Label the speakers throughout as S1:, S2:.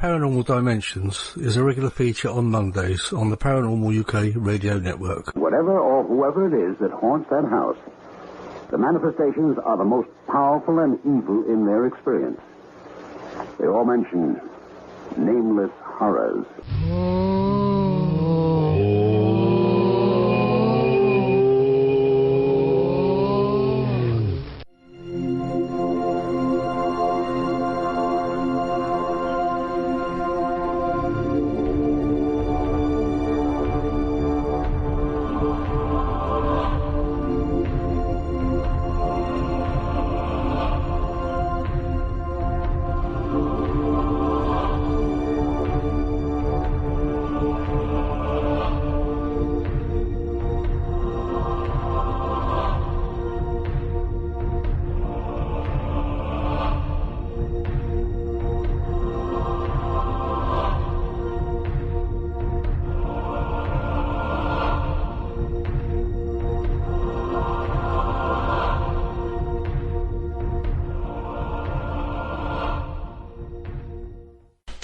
S1: Paranormal Dimensions is a regular feature on Mondays on the Paranormal UK radio network.
S2: Whatever or whoever it is that haunts that house, the manifestations are the most powerful and evil in their experience. They all mention nameless horrors.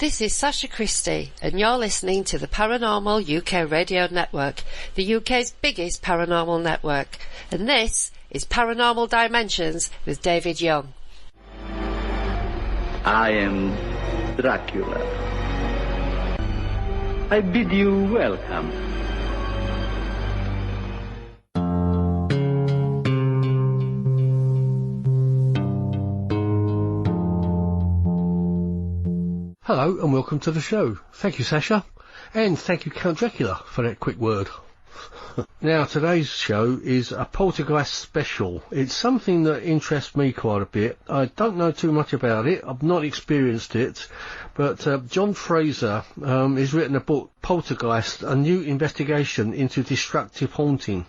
S3: This is Sasha Christie, and you're listening to the Paranormal UK Radio Network, the UK's biggest paranormal network. And this is Paranormal Dimensions with David Young.
S4: I am Dracula. I bid you welcome.
S1: Hello and welcome to the show. Thank you, Sasha. And thank you, Count Dracula, for that quick word. Now, today's show is a Poltergeist special. It's something that interests me quite a bit. I don't know too much about it. I've not experienced it. But John Fraser has written a book, Poltergeist, A New Investigation into Destructive Haunting.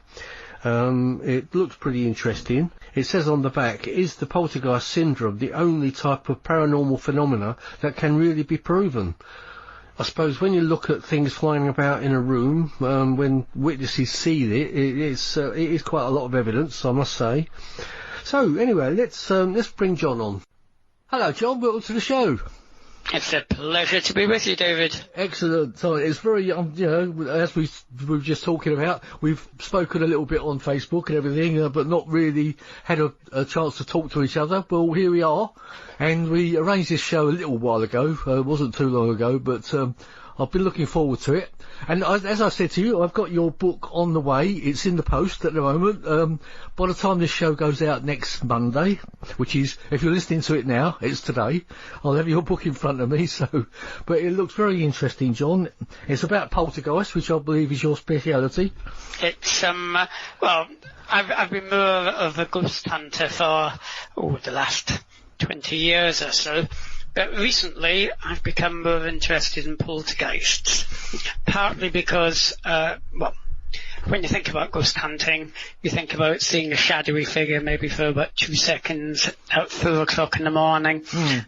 S1: It looks pretty interesting. It says on the back, is the poltergeist syndrome the only type of paranormal phenomena that can really be proven? I suppose when you look at things flying about in a room, when witnesses see it, it is quite a lot of evidence, I must say. So anyway, let's bring John on. Hello, John. Welcome to the show.
S5: It's a pleasure to be with you, David.
S1: Excellent. So it's very, you know, as we were just talking about, we've spoken a little bit on Facebook and everything, but not really had a chance to talk to each other. Well, here we are, and we arranged this show a little while ago. It wasn't too long ago, but I've been looking forward to it. And as I said to you, I've got your book on the way. It's in the post at the moment. By the time this show goes out next Monday, which is, if you're listening to it now, it's today, I'll have your book in front of me. So, but it looks very interesting, John. It's about poltergeist, which I believe is your speciality.
S5: It's, well, I've been more of a ghost hunter for, the last 20 years or so. But recently, I've become more interested in poltergeists, partly because, when you think about ghost hunting, you think about seeing a shadowy figure maybe for about 2 seconds at 4 o'clock in the morning,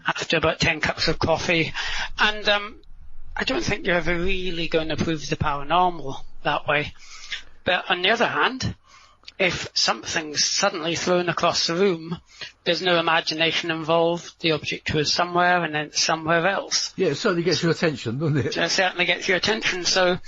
S5: after about 10 cups of coffee. And I don't think you're ever really going to prove the paranormal that way. But on the other hand, if something's suddenly thrown across the room, there's no imagination involved. The object was somewhere and then it's somewhere else.
S1: Yeah, it certainly gets your attention, doesn't it?
S5: It certainly gets your attention. So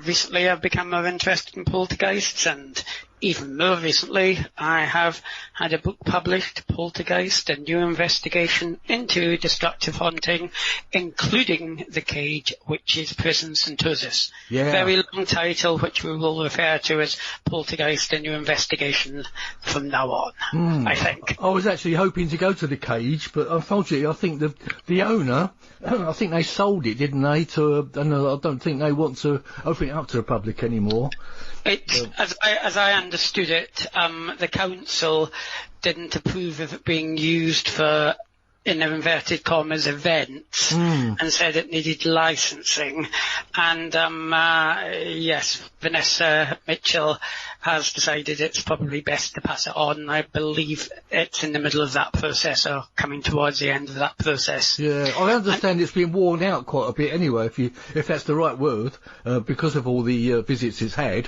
S5: recently I've become more interested in poltergeists, and even more recently I have had a book published, Poltergeist, A New Investigation into Destructive Haunting, including The Cage, which is Prison Sentosis.
S1: Yeah.
S5: Very long title, which we will refer to as Poltergeist, A New Investigation from now on, I think.
S1: I was actually hoping to go to The Cage, but unfortunately I think the owner, I think they sold it, didn't they, to I don't think they want to open it up to the public anymore.
S5: As I understood it, the council didn't approve of it being used for, in inverted commas, events, and said it needed licensing. And yes, Vanessa Mitchell has decided it's probably best to pass it on. I believe it's in the middle of that process, or coming towards the end of that process.
S1: Yeah, I understand it's been worn out quite a bit anyway, if that's the right word, because of all the visits it's had.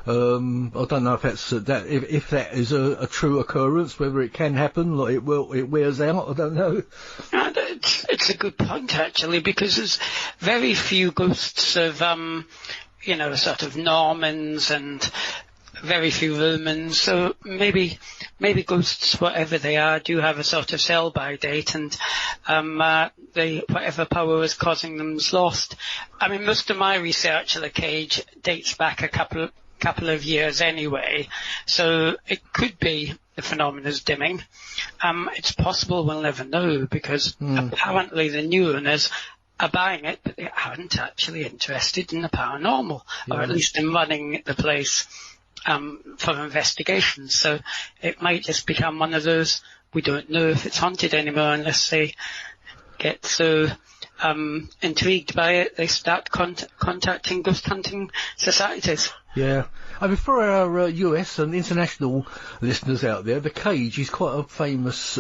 S1: I don't know if that's if that is a true occurrence, whether it can happen, like it wears out. I don't know.
S5: It's makes a good point, actually, because there's very few ghosts of, sort of Normans and very few Romans, so maybe ghosts, whatever they are, do have a sort of sell-by date, and whatever power is causing them is lost. I mean, most of my research of the cage dates back a couple of years anyway, so it could be the phenomena's dimming. It's possible, we'll never know, because apparently the new owners are buying it, but they aren't actually interested in the paranormal, or at least in running the place for investigations. So it might just become one of those, we don't know if it's haunted anymore unless they get so intrigued by it, they start contacting ghost hunting societies.
S1: Yeah. I mean, for our US and international listeners out there, the Cage is quite a famous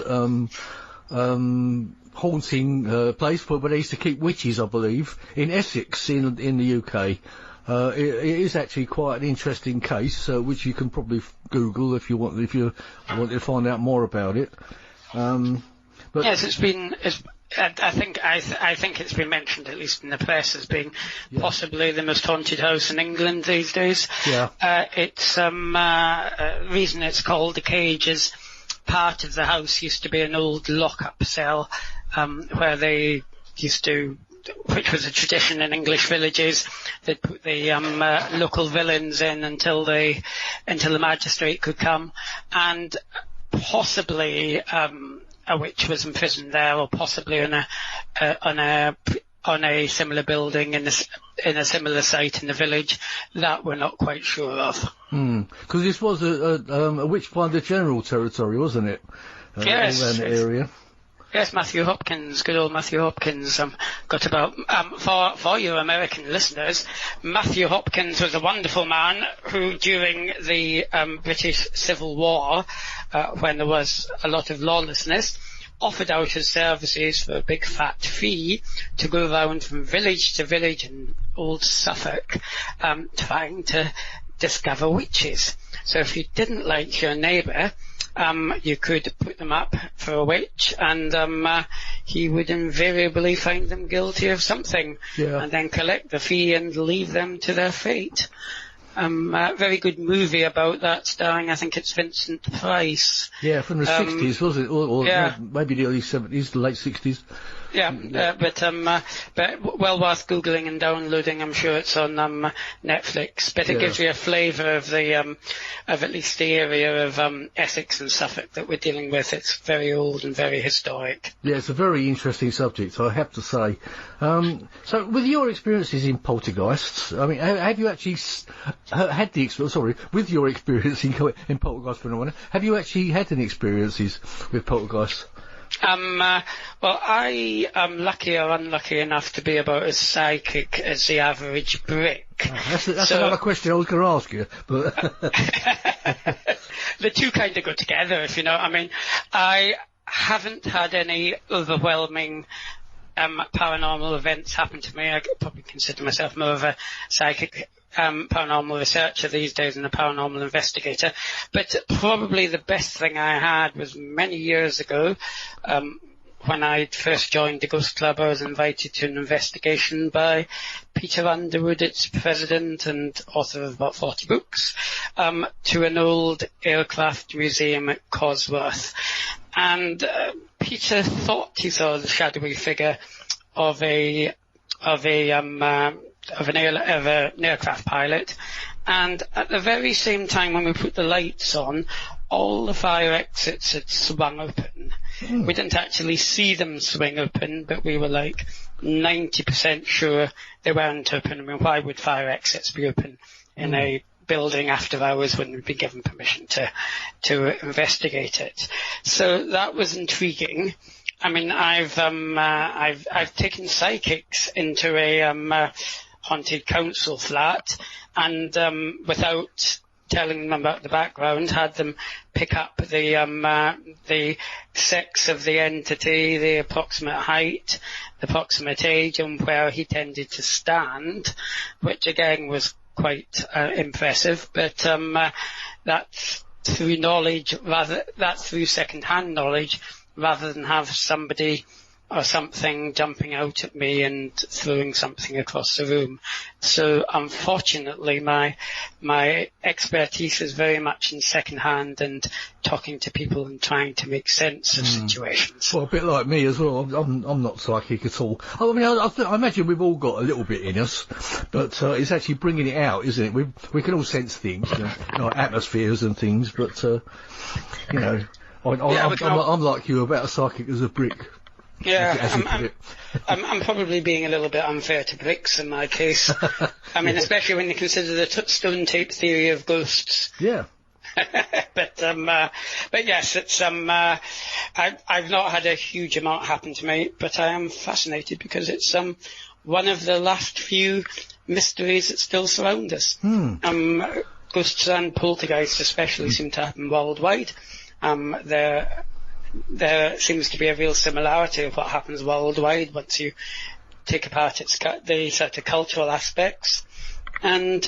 S1: haunting place where they used to keep witches, I believe, in Essex in the UK. It is actually quite an interesting case, which you can probably Google if you want to find out more about it. But
S5: yes, I think it's been mentioned, at least in the press, as being possibly the most haunted house in England these days.
S1: Yeah.
S5: It's reason it's called the Cage is part of the house used to be an old lock-up cell where they used to, which was a tradition in English villages, they'd put the local villains in until the magistrate could come, and possibly a witch was imprisoned there, or possibly on a similar building in a similar site in the village that we're not quite sure of.
S1: Because this was a witchfinder general territory, wasn't it?
S5: Yes.
S1: Around the area.
S5: Yes, Matthew Hopkins, good old Matthew Hopkins, got about, for your American listeners, Matthew Hopkins was a wonderful man who, during the British Civil War, when there was a lot of lawlessness, offered out his services for a big fat fee to go around from village to village in old Suffolk, trying to discover witches. So if you didn't like your neighbour, you could put them up for a witch, and he would invariably find them guilty of something, and then collect the fee and leave them to their fate. A very good movie about that, starring, I think it's Vincent Price.
S1: Yeah, from the 60s, was it? Or maybe the early 70s, the late 60s.
S5: Yeah, but well worth googling and downloading. I'm sure it's on Netflix. But it gives you a flavour of the of at least the area of Essex and Suffolk that we're dealing with. It's very old and very historic. Yeah,
S1: it's a very interesting subject, I have to say. So, with your experiences in poltergeists, I mean, have you actually had the experience? Sorry, with your experience in poltergeist phenomena, have you actually had any experiences with poltergeists?
S5: Well, I am lucky or unlucky enough to be about as psychic as the average brick.
S1: That's another question I was going to ask you. But
S5: the two kind of go together, if you know what I mean. I haven't had any overwhelming paranormal events happen to me. I could probably consider myself more of a psychic paranormal researcher these days than a paranormal investigator. But probably the best thing I had was many years ago, when I first joined the Ghost Club. I was invited to an investigation by Peter Underwood, its president and author of about 40 books, to an old aircraft museum at Cosworth. And Peter thought he saw the shadowy figure of an aircraft pilot, and at the very same time when we put the lights on, all the fire exits had swung open. We didn't actually see them swing open, but we were like 90% sure they weren't open. I mean, why would fire exits be open in a building after hours when we'd been given permission to investigate it? So that was intriguing. I mean, I've taken psychics into a haunted council flat, and without telling them about the background, had them pick up the sex of the entity, the approximate height, the approximate age, and where he tended to stand, which again was quite impressive. But that's through knowledge, that's through second-hand knowledge, rather than have somebody or something jumping out at me and throwing something across the room. So unfortunately, my expertise is very much in second hand and talking to people and trying to make sense of situations.
S1: Well, a bit like me as well. I'm not psychic at all. I mean, I imagine we've all got a little bit in us, but it's actually bringing it out, isn't it? We can all sense things, like atmospheres and things, but I'm like you, about as psychic as a brick.
S5: Yeah, I'm probably being a little bit unfair to bricks in my case. I mean, especially when you consider the stone tape theory of ghosts.
S1: Yeah.
S5: But yes, it's I've not had a huge amount happen to me, but I am fascinated because it's one of the last few mysteries that still surround us. Ghosts and poltergeists especially seem to happen worldwide. There seems to be a real similarity of what happens worldwide once you take apart the sort of cultural aspects, and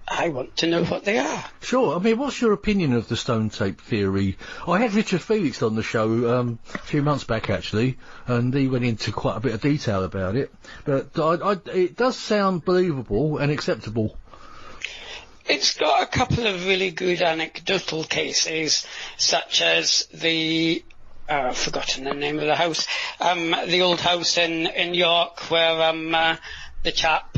S5: I want to know what they are.
S1: Sure. I mean, what's your opinion of the stone tape theory? I had Richard Felix on the show a few months back, actually, and he went into quite a bit of detail about it, but it does sound believable and acceptable.
S5: It's got a couple of really good anecdotal cases, such as the I've forgotten the name of the house, the old house in York where the chap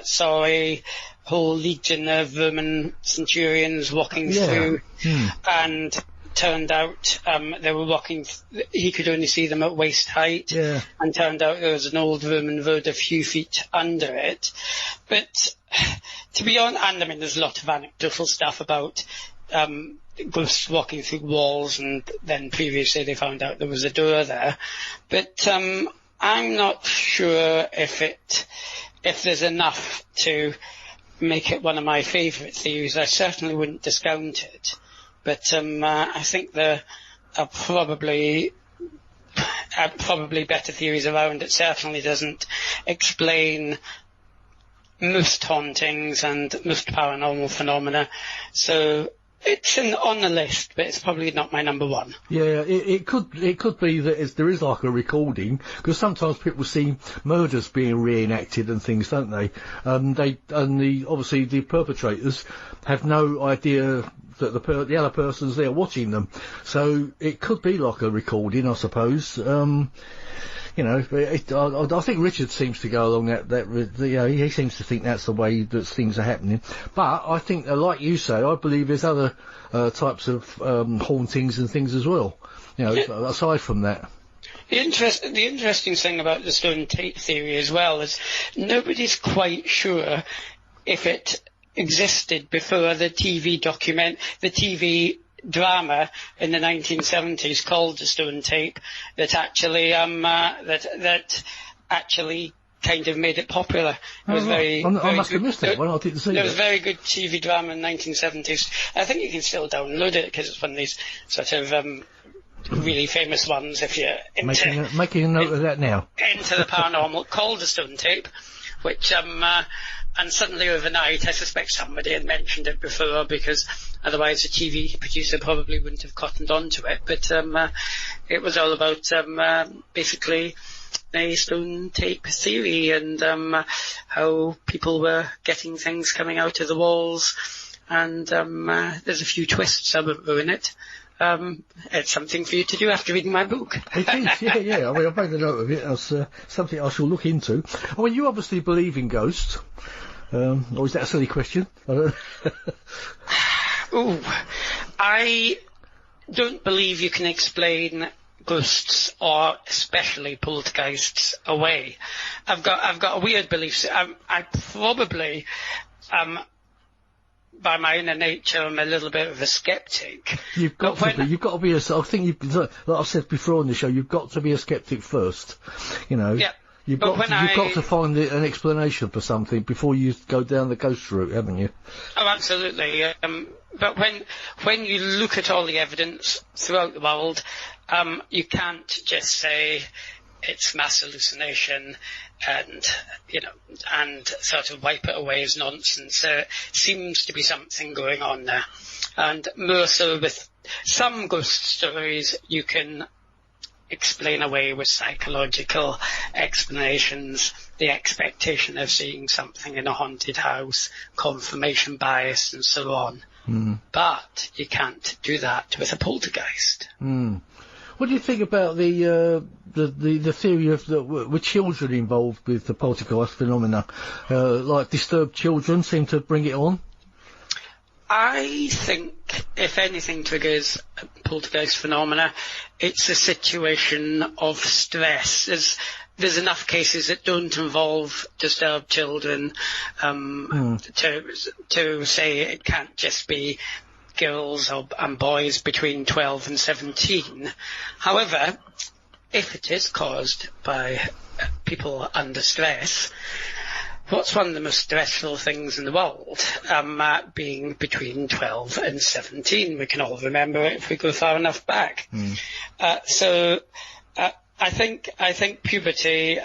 S5: saw a whole legion of Roman centurions walking through, and turned out they were walking. He could only see them at waist height, and turned out there was an old Roman road a few feet under it. But to be honest, and I mean, there's a lot of anecdotal stuff about ghosts walking through walls, and then previously they found out there was a door there. But I'm not sure if there's enough to make it one of my favourite theories. I certainly wouldn't discount it. But I think there are probably better theories around. It certainly doesn't explain most hauntings and most paranormal phenomena. So it's on the list, but it's probably not my number one. Yeah,
S1: it could be that there is like a recording, because sometimes people see murders being reenacted and things, don't they? Obviously the perpetrators have no idea that the other person's there watching them, so it could be like a recording, I suppose. But I think Richard seems to go along he seems to think that's the way that things are happening. But I think, like you say, I believe there's other types of hauntings and things as well, aside from that.
S5: The interesting thing about the stone tape theory as well is nobody's quite sure if it existed before the TV drama in the 1970s called The Stone Tape that actually kind of made it popular. It was
S1: I must have missed that one. I didn't see it.
S5: There was a very good TV drama in the 1970s. I think you can still download it because it's one of these sort of really famous ones. If you're
S1: making a note of that now.
S5: Into the paranormal, called The Stone Tape, which and suddenly overnight, I suspect somebody had mentioned it before, because otherwise the TV producer probably wouldn't have cottoned onto it. But it was all about basically the stone tape theory and how people were getting things coming out of the walls. And there's a few twists. I won't ruin it. It's something for you to do after reading my book.
S1: It is, yeah. I mean, I've made a note of it as something I shall look into. I mean, you obviously believe in ghosts. Or is that a silly question?
S5: I don't believe you can explain ghosts, or especially poltergeists, away. I've got a weird belief. I probably by my inner nature, I'm a little bit of a skeptic.
S1: You've got to be. I think like I've said before on the show, you've got to be a skeptic first.
S5: Yeah.
S1: You've got to find an explanation for something before you go down the ghost route, haven't you?
S5: Oh, absolutely. But when you look at all the evidence throughout the world, you can't just say it's mass hallucination and sort of wipe it away as nonsense. Seems to be something going on there. And more so with some ghost stories, you can explain away with psychological explanations the expectation of seeing something in a haunted house, confirmation bias, and so on. But you can't do that with a poltergeist.
S1: What do you think about the theory of with children involved with the poltergeist phenomena? Like disturbed children seem to bring it on?
S5: I think if anything triggers poltergeist phenomena, it's a situation of stress. There's enough cases that don't involve disturbed children to say it can't just be girls and boys between 12 and 17. However, if it is caused by people under stress, what's one of the most stressful things in the world? Being between 12 and 17. We can all remember it if we go far enough back. So I think puberty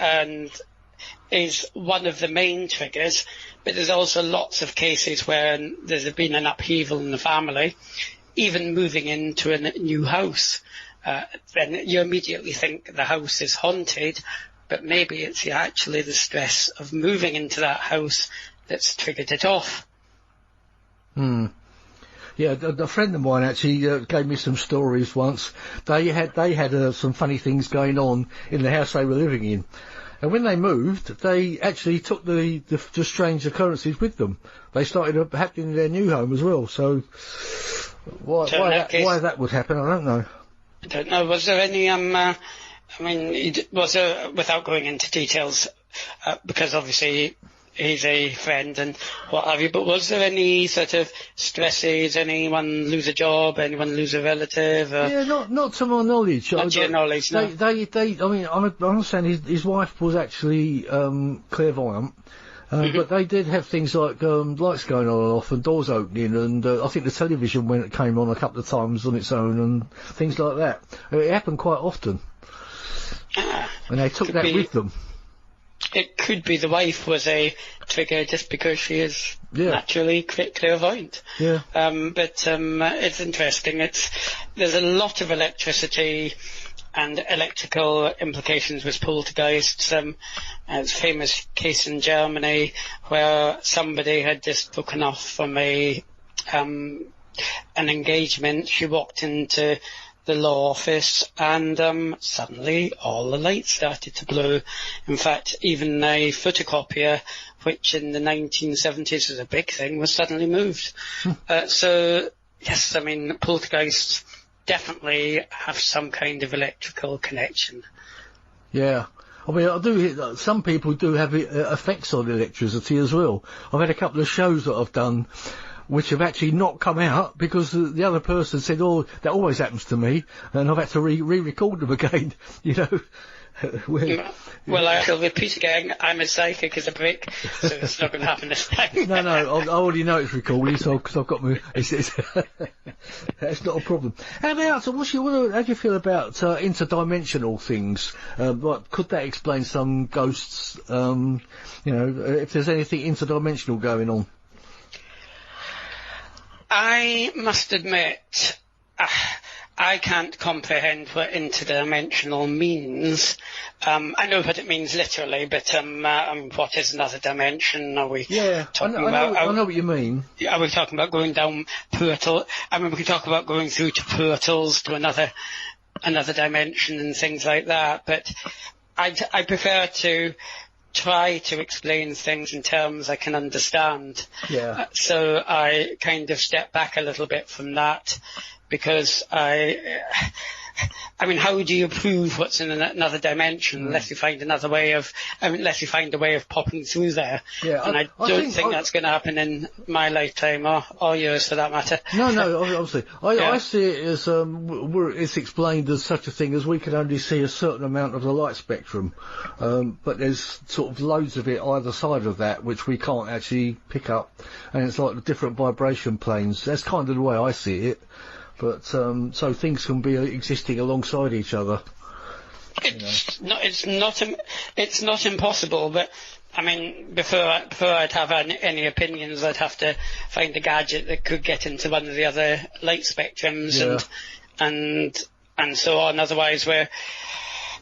S5: is one of the main triggers, but there's also lots of cases where there's been an upheaval in the family, even moving into a new house. Then you immediately think the house is haunted, but maybe it's actually the stress of moving into that house that's triggered it off.
S1: Yeah, a friend of mine actually gave me some stories once. They had some funny things going on in the house they were living in. And when they moved, they actually took the strange occurrences with them. They started happening in their new home as well. So why that would happen, I don't know.
S5: I don't know. Was there any, was there, without going into details, because obviously he's a friend and what have you, but was there any sort of stresses, anyone lose a job, anyone lose a relative?
S1: Yeah, not to my knowledge.
S5: Not to your knowledge, no.
S1: I understand his wife was actually clairvoyant, but they did have things like lights going on and off and doors opening, and I think the television came on a couple of times on its own and things like that. It happened quite often. And they took that with them.
S5: It could be the wife was a trigger just because she is naturally clairvoyant. Yeah. But it's interesting. There's a lot of electricity and electrical implications with poltergeists. There's a famous case in Germany where somebody had just broken off from an engagement. She walked into the law office and suddenly all the lights started to blow. In fact, even a photocopier, which in the 1970s was a big thing, was suddenly moved. So yes, I mean, poltergeists definitely have some kind of electrical connection.
S1: Yeah. I mean, I do hear some people do have effects on electricity as well. I've had a couple of shows that I've done which have actually not come out because the other person said, "Oh, that always happens to me," and I've had to re-record them again. You know.
S5: Well, I shall repeat again. I'm as psychic as a brick, so it's not going to happen this time.
S1: No, I already know it's recorded, so because I've got my. That's not a problem. How about how do you feel about interdimensional things? Like, could that explain some ghosts? If there's anything interdimensional going on.
S5: I must admit, I can't comprehend what interdimensional means. I know what it means literally, but what is another dimension? Are we talking about?
S1: I know what you mean.
S5: Are we talking about going down portal? I mean, we can talk about going through to portals to another dimension and things like that. But I prefer to try to explain things in terms I can understand. Yeah. So I kind of step back a little bit from that because I mean, how do you prove what's in another dimension unless you find unless you find a way of popping through there? Yeah, and I don't think that's going to happen in my lifetime or yours for that matter.
S1: No, obviously. I see it as it's explained as such a thing as we can only see a certain amount of the light spectrum, but there's sort of loads of it either side of that which we can't actually pick up, and it's like the different vibration planes. That's kind of the way I see it. But so things can be existing alongside each other.
S5: It's not impossible, but I mean, before I'd have any opinions, I'd have to find a gadget that could get into one of the other light spectrums, and and so on. Otherwise,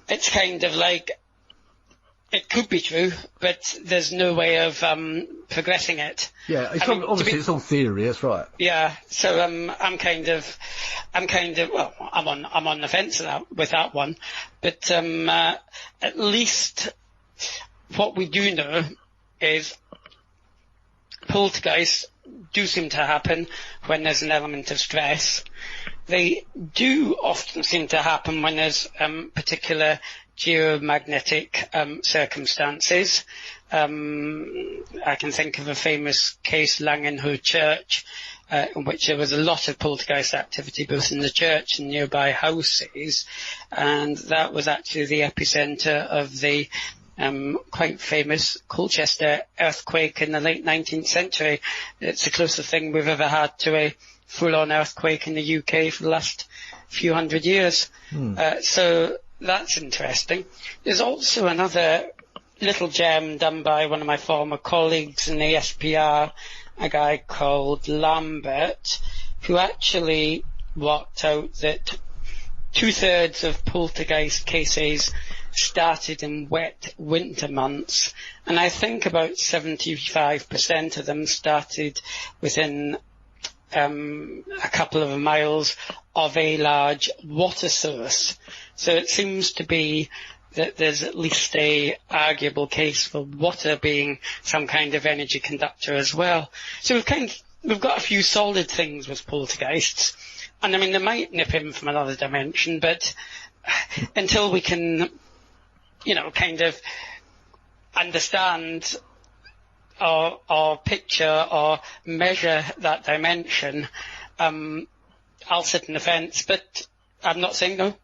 S5: it's kind of like, it could be true, but there's no way of progressing it.
S1: Yeah, obviously it's all theory. That's right.
S5: Yeah, so I'm kind of well, I'm on the fence with that one, but at least what we do know is poltergeists do seem to happen when there's an element of stress. They do often seem to happen when there's particular geomagnetic circumstances. I can think of a famous case, Langenhoe Church, in which there was a lot of poltergeist activity both in the church and nearby houses, and that was actually the epicentre of the quite famous Colchester earthquake in the late 19th century. It's the closest thing we've ever had to a full-on earthquake in the UK for the last few hundred years. So that's interesting. There's also another little gem done by one of my former colleagues in the SPR, a guy called Lambert, who actually worked out that 2/3 of poltergeist cases started in wet winter months, and I think about 75% of them started within a couple of miles of a large water source. So it seems to be that there's at least a arguable case for water being some kind of energy conductor as well. So we've got a few solid things with poltergeists, and I mean they might nip in from another dimension, but until we can, kind of understand or picture or measure that dimension, I'll sit on the fence, but I'm not saying no.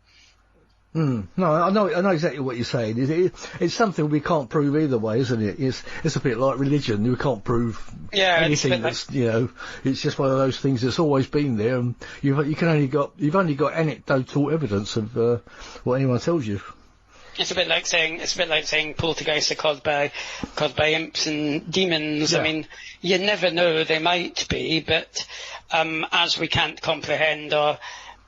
S1: No, I know exactly what you're saying. It's something we can't prove either way, isn't it? It's a bit like religion. We can't prove anything. That's it's just one of those things that's always been there, and you've only got anecdotal evidence of what anyone tells you.
S5: It's a bit like saying poltergeists are caused by imps and demons. Yeah. I mean, you never know, they might be, but as we can't comprehend or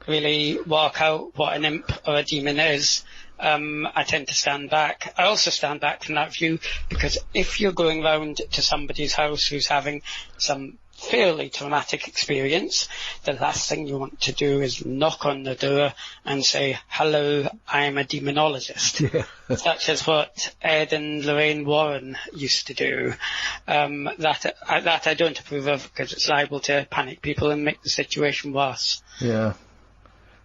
S5: really work out what an imp or a demon is, I tend to stand back. I also stand back from that view because if you're going round to somebody's house who's having some fairly traumatic experience, the last thing you want to do is knock on the door and say, "Hello, I'm a demonologist." Yeah. Such as what Ed and Lorraine Warren used to do. That I don't approve of because it's liable to panic people and make the situation worse.
S1: Yeah.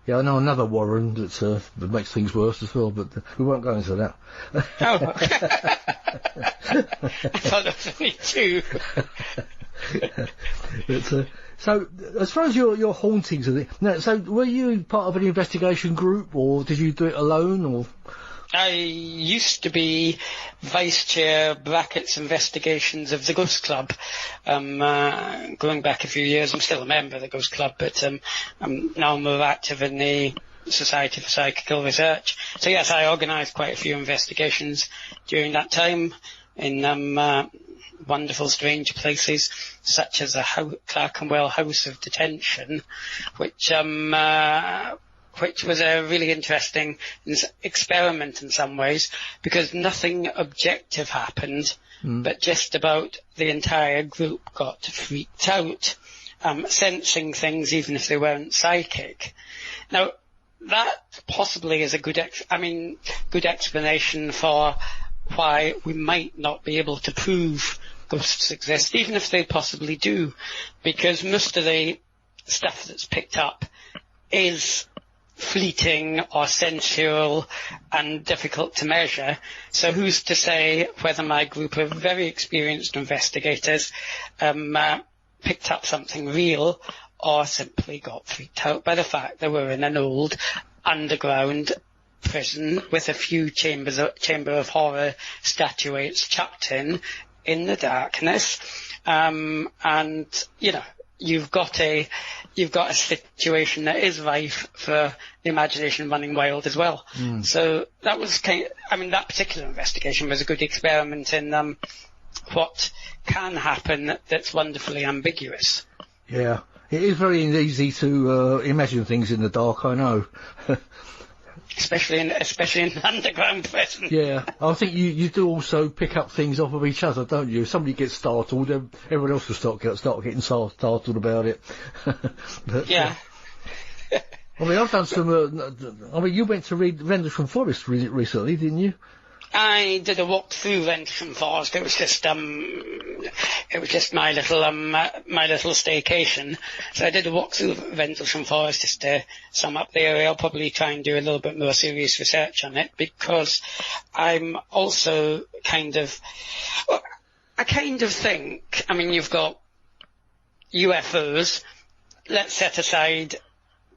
S1: Yeah, I know another Warren that makes things worse as well, but we won't go into that.
S5: Oh. I thought that was me too.
S1: But, so, as far as your hauntings, so were you part of an investigation group, or did you do it alone, or?
S5: I used to be vice chair brackets investigations of the Ghost Club. Going back a few years, I'm still a member of the Ghost Club, but I'm now more active in the Society for Psychical Research. So yes, I organised quite a few investigations during that time in wonderful, strange places, such as the Clerkenwell House of Detention, which was a really interesting experiment in some ways, because nothing objective happened, but just about the entire group got freaked out, sensing things even if they weren't psychic. Now, that possibly is a good explanation for why we might not be able to prove ghosts exist, even if they possibly do, because most of the stuff that's picked up is fleeting or sensual and difficult to measure. So who's to say whether my group of very experienced investigators picked up something real or simply got freaked out by the fact they were in an old underground prison with a few chamber of horror statuettes chucked in the darkness, and you've got a situation that is rife for the imagination running wild as well. So that was that particular investigation was a good experiment in what can happen that's wonderfully ambiguous.
S1: Yeah, It is very easy to imagine things in the dark, I know.
S5: Especially in an underground prison.
S1: Yeah, I think you do also pick up things off of each other, don't you? If somebody gets startled, everyone else will start getting startled about it. But,
S5: yeah.
S1: I mean, I've done some. You went to read Rendlesham Forest recently, didn't you?
S5: I did a walk through Rendlesham Forest. It was just my little staycation. So I did a walk through Rendlesham Forest just to sum up the area. I'll probably try and do a little bit more serious research on it, because I'm also I think, I mean, you've got UFOs. Let's set aside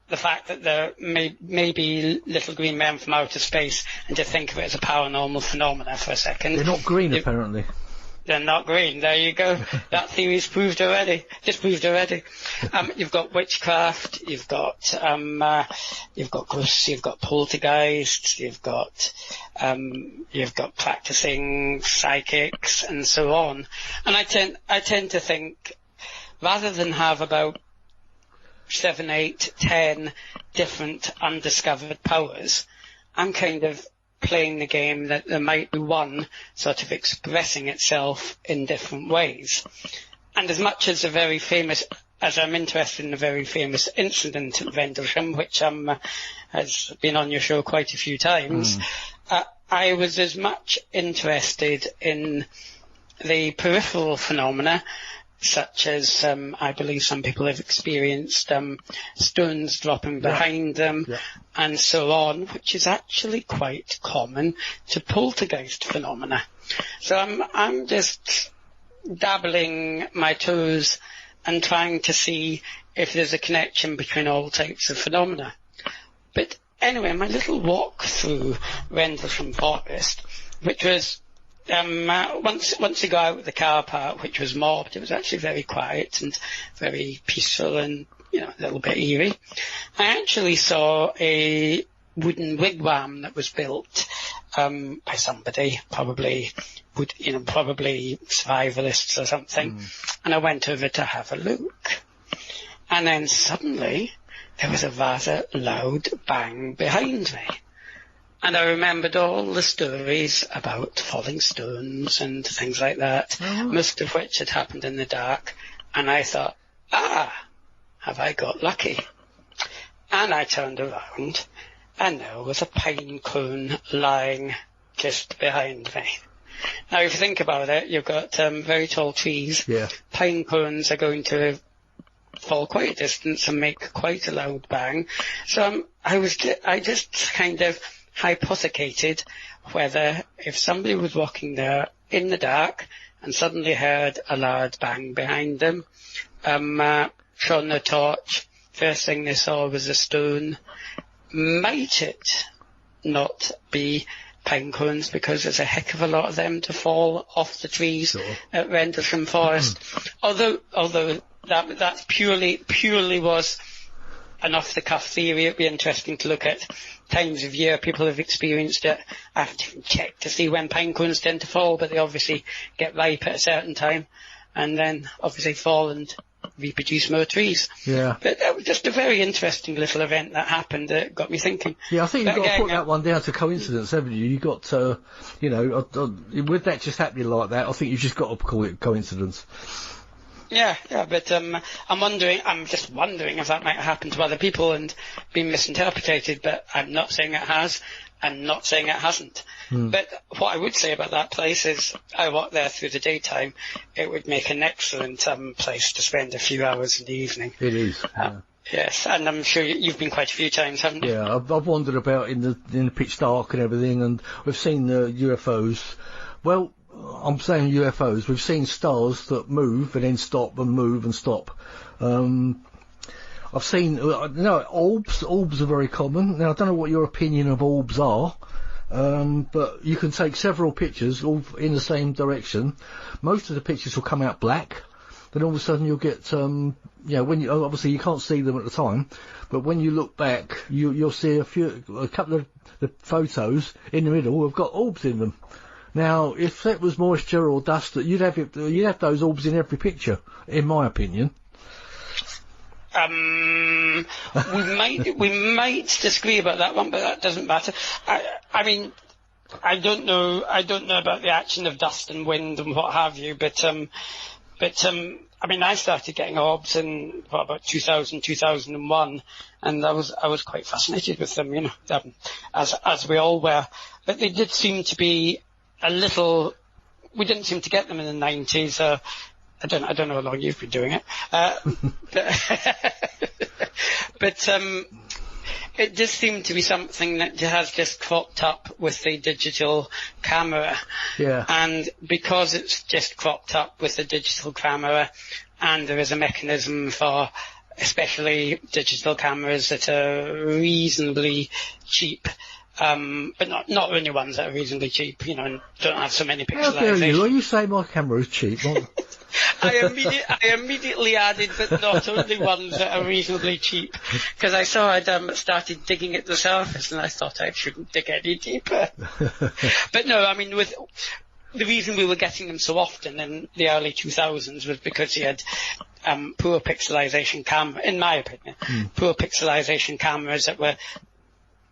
S5: the fact that there may be little green men from outer space, and to think of it as a paranormal phenomena for a second.
S1: They're not green, apparently.
S5: They're not green. There you go. That theory's proved already. You've got witchcraft. You've got ghosts. You've got poltergeists. You've got practicing psychics and so on. And I tend to think, rather than have about 7, 8, 10 different undiscovered powers, I'm kind of playing the game that there might be one sort of expressing itself in different ways. And as much as I'm interested in a very famous incident at Rendlesham, which has been on your show quite a few times, I was as much interested in the peripheral phenomena, such as I believe some people have experienced stones dropping behind them and so on, which is actually quite common to poltergeist phenomena. So I'm just dabbling my toes and trying to see if there's a connection between all types of phenomena. But anyway, my little walk through Rendlesham Forest, which was once you go out of the car park, which was mobbed, it was actually very quiet and very peaceful and, a little bit eerie. I actually saw a wooden wigwam that was built by somebody, probably survivalists or something. And I went over to have a look. And then suddenly there was a rather loud bang behind me. And I remembered all the stories about falling stones and things like that, most of which had happened in the dark. And I thought, have I got lucky? And I turned around, and there was a pine cone lying just behind me. Now, if you think about it, you've got very tall trees. Yeah. Pine cones are going to fall quite a distance and make quite a loud bang. So I just kind of hypothecated whether if somebody was walking there in the dark and suddenly heard a loud bang behind them, shone a torch, first thing they saw was a stone, might it not be pine cones, because there's a heck of a lot of them to fall off the trees at Rendlesham Forest. Although that purely was an off-the-cuff theory. It'd be interesting to look at times of year people have experienced it. I have to check to see when pine cones tend to fall, but they obviously get ripe at a certain time and then obviously fall and reproduce more trees. Yeah. But that was just a very interesting little event that happened that got me thinking.
S1: Yeah, I think you've got to put that one down to coincidence, haven't you? You've got to, with that just happening like that, I think you've just got to call it coincidence.
S5: Yeah, but I'm just wondering if that might happen to other people and be misinterpreted, but I'm not saying it has, I'm not saying it hasn't. But what I would say about that place is I walk there through the daytime. It would make an excellent place to spend a few hours in the evening.
S1: It is.
S5: Yes, and I'm sure you've been quite a few times, haven't you?
S1: Yeah, I've wandered about in the pitch dark and everything, and we've seen the UFOs. Well, I'm saying UFOs. We've seen stars that move and then stop and move and stop. I've seen, orbs. Orbs are very common. Now, I don't know what your opinion of orbs are, but you can take several pictures all in the same direction. Most of the pictures will come out black. Then all of a sudden you'll get, when obviously you can't see them at the time, but when you look back, you'll see a couple of the photos in the middle have got orbs in them. Now, if that was moisture or dust, you'd have those orbs in every picture, in my opinion.
S5: We might disagree about that one, but that doesn't matter. I mean, I don't know about the action of dust and wind and what have you, but I mean, I started getting orbs in about 2000, 2001, and I was quite fascinated with them, as we all were. But they did seem to be a little. We didn't seem to get them in the 90s. I don't know how long you've been doing it, but it does seem to be something that has just cropped up with the digital camera.
S1: Yeah.
S5: And because it's just cropped up with the digital camera, and there is a mechanism for especially digital cameras that are reasonably cheap, but not only ones that are reasonably cheap, and don't have so many pixelization.
S1: Are you saying my camera is cheap?
S5: I immediately added, but not only ones that are reasonably cheap, because I saw I'd started digging at the surface, and I thought I shouldn't dig any deeper. But no, I mean, with the reason we were getting them so often in the early 2000s was because he had poor pixelization in my opinion, poor pixelization cameras that were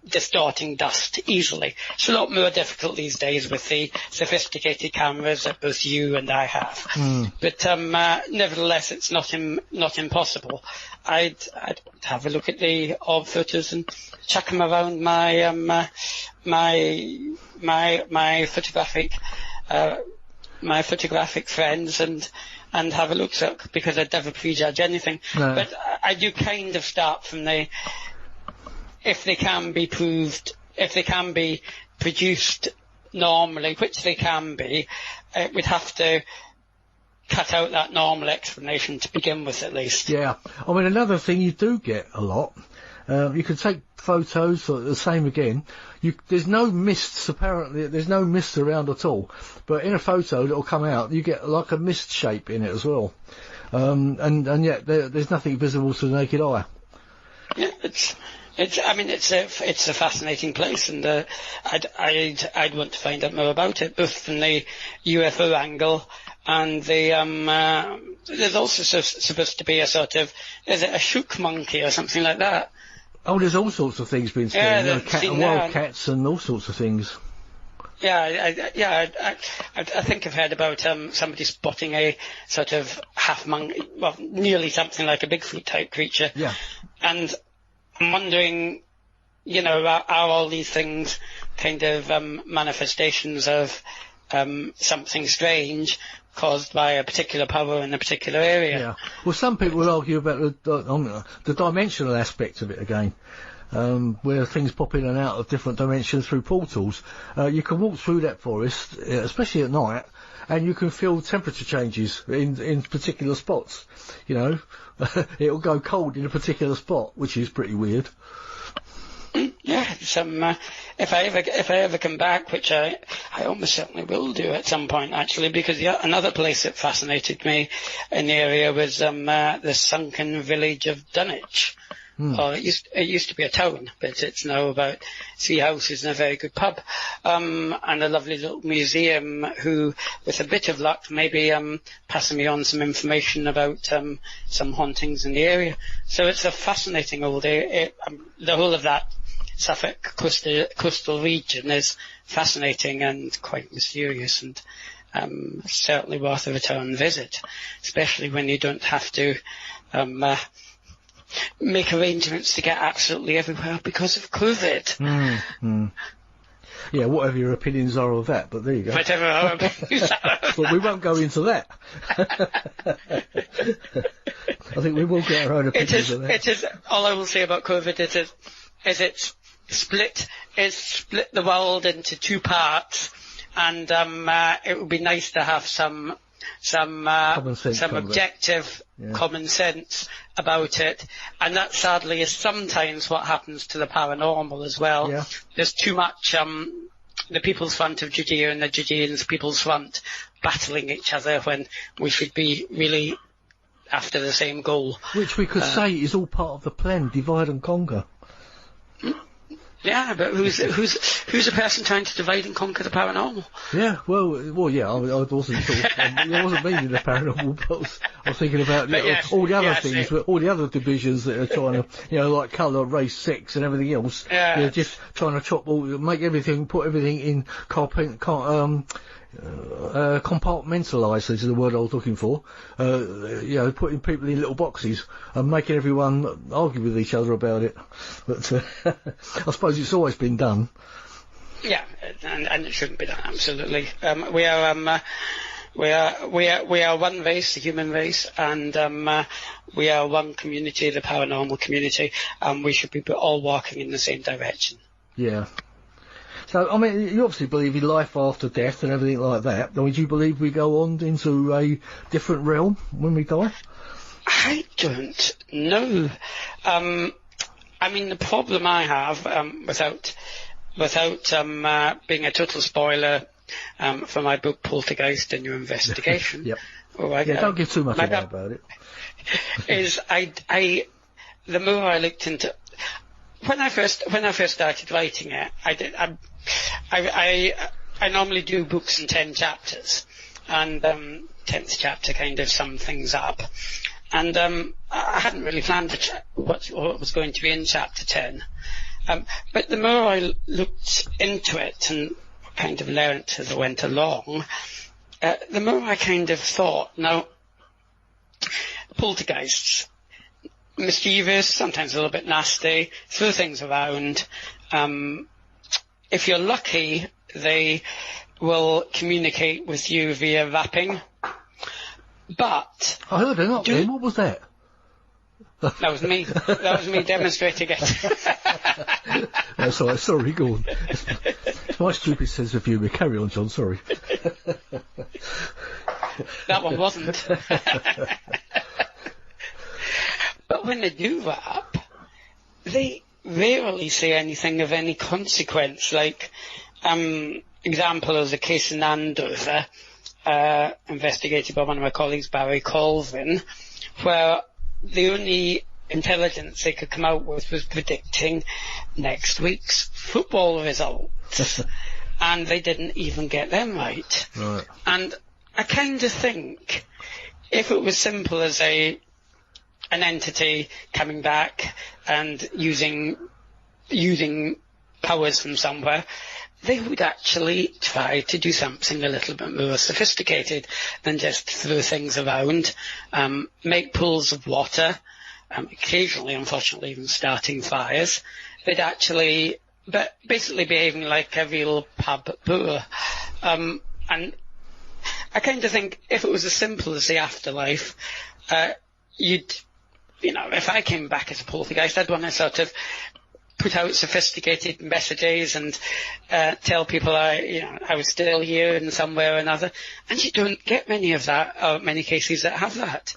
S5: distorting dust easily. It's a lot more difficult these days with the sophisticated cameras that both you and I have. But nevertheless, it's not impossible. I'd have a look at the orb photos and chuck them around my photographic friends and have a look, because I'd never prejudge anything. No. But I do kind of start from if they can be produced normally, which they can be, we'd have to cut out that normal explanation to begin with, at least.
S1: Yeah. I mean, another thing you do get a lot, you can take photos, or the same again. There's no mists, apparently, there's no mist around at all. But in a photo that'll come out, you get like a mist shape in it as well. And yet there's nothing visible to the naked eye.
S5: Yeah, it's a fascinating place, and I'd want to find out more about it, both from the UFO angle and there's also supposed to be is it a shook monkey or something like that?
S1: Oh, there's all sorts of things being seen, wild cats and all sorts of things.
S5: Yeah, I think I've heard about somebody spotting a sort of half monkey, well, nearly something like a Bigfoot type creature.
S1: Yeah.
S5: And I'm wondering, are all these things kind of manifestations of something strange caused by a particular power in a particular area?
S1: Yeah. Well, some people will argue about the dimensional aspect of it again, where things pop in and out of different dimensions through portals. You can walk through that forest, especially at night, and you can feel temperature changes in particular spots. It'll go cold in a particular spot, which is pretty weird.
S5: Yeah, if I ever come back, which I almost certainly will do at some point, actually, because another place that fascinated me in the area was the sunken village of Dunwich. Oh, it used to be a town, but it's now about 3 houses and a very good pub, and a lovely little museum who, with a bit of luck, maybe passing me on some information about some hauntings in the area. So it's a fascinating old area. The whole of that Suffolk coastal region is fascinating and quite mysterious, and certainly worth a return visit, especially when you don't have to make arrangements to get absolutely everywhere because of COVID.
S1: Yeah, whatever your opinions are of that, but there you go.
S5: Whatever our opinions are.
S1: But we won't go into that. I think we will get our own opinions of that.
S5: It is, all I will say about COVID is it's split the world into 2 parts, and it would be nice to have some objective common sense about it, and that sadly is sometimes what happens to the paranormal as well.
S1: Yeah.
S5: There's too much the People's Front of Judea and the Judeans People's Front battling each other when we should be really after the same goal.
S1: Which we could say is all part of the plan, divide and conquer.
S5: Yeah, but who's the person trying to divide and conquer the paranormal?
S1: Yeah, well, yeah. I wasn't sort of, I wasn't meaning the paranormal, but I was thinking about all the other things, all the other divisions that are trying to, like colour, race, sex, and everything else.
S5: Yeah.
S1: Just trying to make everything, put everything in compartmentalised is the word I was looking for. Putting people in little boxes and making everyone argue with each other about it. But I suppose it's always been done.
S5: Yeah, and it shouldn't be done. Absolutely. We are one race, the human race, and we are one community, the paranormal community, and we should be all walking in the same direction.
S1: Yeah. So, I mean, you obviously believe in life after death and everything like that. I mean, do you believe we go on into a different realm when we die?
S5: I don't know. I mean, the problem I have, without being a total spoiler for my book Poltergeist and Your Investigation.
S1: Yep. Don't give too much away about it.
S5: Is the more I looked into, when I first started writing it, I normally do books in 10 chapters, and 10th chapter kind of summed things up, and I hadn't really planned what was going to be in chapter 10, but the more I looked into it and kind of learnt as I went along, the more I kind of thought, now, poltergeists, mischievous, sometimes a little bit nasty, throw things around. If you're lucky, they will communicate with you via rapping. But
S1: I heard an up then. What was that?
S5: That was me. That was me demonstrating it.
S1: That's all right. Sorry, go on. It's my stupid sense of humour. Carry on, John. Sorry.
S5: That one wasn't. But when they do rap, they rarely say anything of any consequence. Like, example of the case in Andover, investigated by one of my colleagues, Barry Colvin, where the only intelligence they could come out with was predicting next week's football results. And they didn't even get them right. And I kind of think if it was simple as an entity coming back and using powers from somewhere, they would actually try to do something a little bit more sophisticated than just throw things around, make pools of water, occasionally, unfortunately, even starting fires. They'd actually, but basically behaving like a real pub brewer. And I kind of think if it was as simple as the afterlife, if I came back as a poltergeist, I'd want to sort of put out sophisticated messages and tell people I was still here in some way or another. And you don't get many of that, or many cases that have that.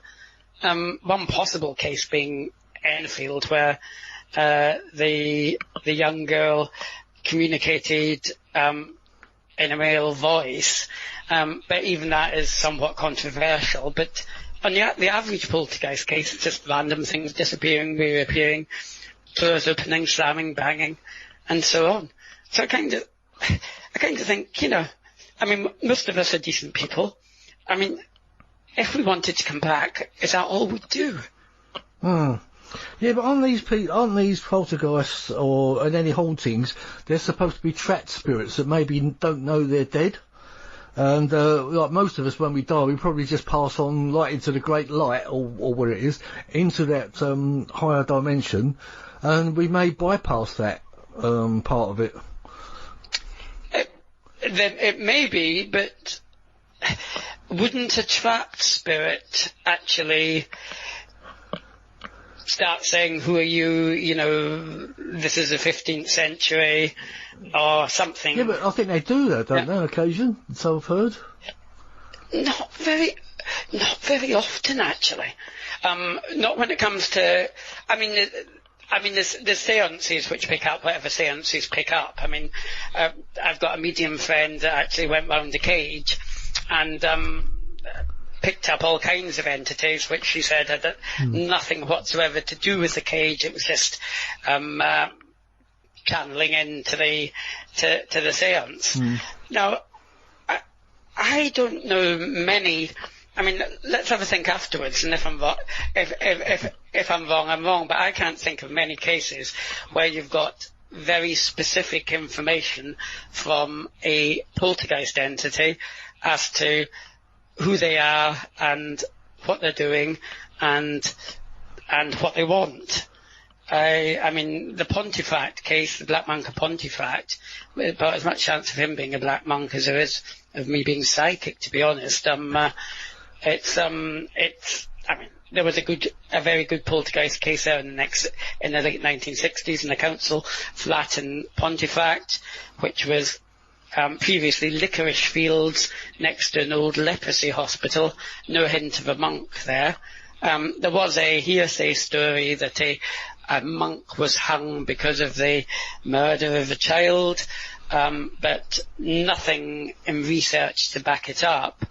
S5: One possible case being Enfield, where the young girl communicated in a male voice, but even that is somewhat controversial. But on the average poltergeist case, it's just random things disappearing, reappearing, doors opening, slamming, banging, and so on. So I kind of think, I mean, most of us are decent people. I mean, if we wanted to come back, is that all we'd do?
S1: Yeah, but aren't these poltergeists and any hauntings, they're supposed to be trapped spirits that maybe don't know they're dead? And like most of us, when we die, we probably just pass on like into the great light, or what it is, into that higher dimension, and we may bypass that part of it.
S5: It may be, but wouldn't a trapped spirit actually start saying, who are you, this is the 15th century, or something?
S1: Yeah, but I think they do that, don't they, on occasion, so I've heard?
S5: Not very often, actually. Not when it comes to, there's seances which pick up whatever seances pick up. I mean, I've got a medium friend that actually went round the cage and picked up all kinds of entities, which she said had channeling into the to the seance. Now, I don't know many. I mean, let's have a think afterwards, and if I'm wrong, if I'm wrong, I'm wrong. But I can't think of many cases where you've got very specific information from a poltergeist entity as to who they are and what they're doing and what they want. I mean, the Pontefract case, the Black Monk of Pontefract, about as much chance of him being a black monk as there is of me being psychic, to be honest. I mean, there was a very good poltergeist case there in the late 1960s in the council flat in Pontefract, which was previously licorice fields next to an old leprosy hospital. No hint of a monk there. There was a hearsay story that a monk was hung because of the murder of a child, but nothing in research to back it up.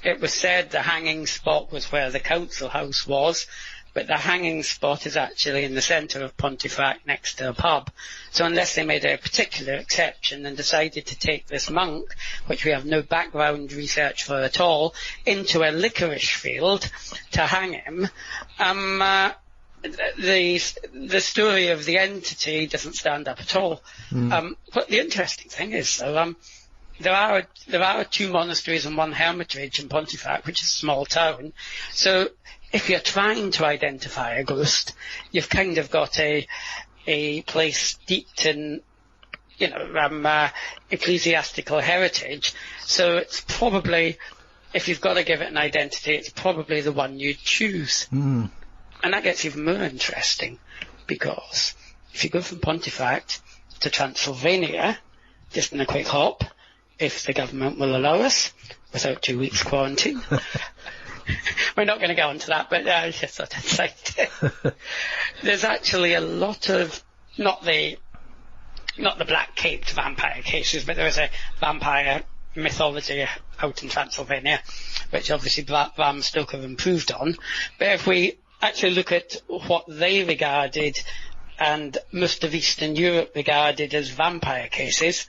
S5: It was said the hanging spot was where the council house was, but the hanging spot is actually in the centre of Pontefract next to a pub. So unless they made a particular exception and decided to take this monk, which we have no background research for at all, into a licorice field to hang him, the story of the entity doesn't stand up at all. But the interesting thing is, though, there are 2 monasteries and 1 hermitage in Pontefract, which is a small town. So if you're trying to identify a ghost, you've kind of got a place steeped in, ecclesiastical heritage. So it's probably, if you've got to give it an identity, it's probably the one you'd choose. And that gets even more interesting, because if you go from Pontefract to Transylvania, just in a quick hop, if the government will allow us, without 2 weeks quarantine. We're not going to go into that, but I just thought I'd say it. There's actually a lot of, not the black-caped vampire cases, but there is a vampire mythology out in Transylvania, which obviously Bram Stoker improved on. But if we actually look at what they regarded, and most of Eastern Europe regarded as vampire cases,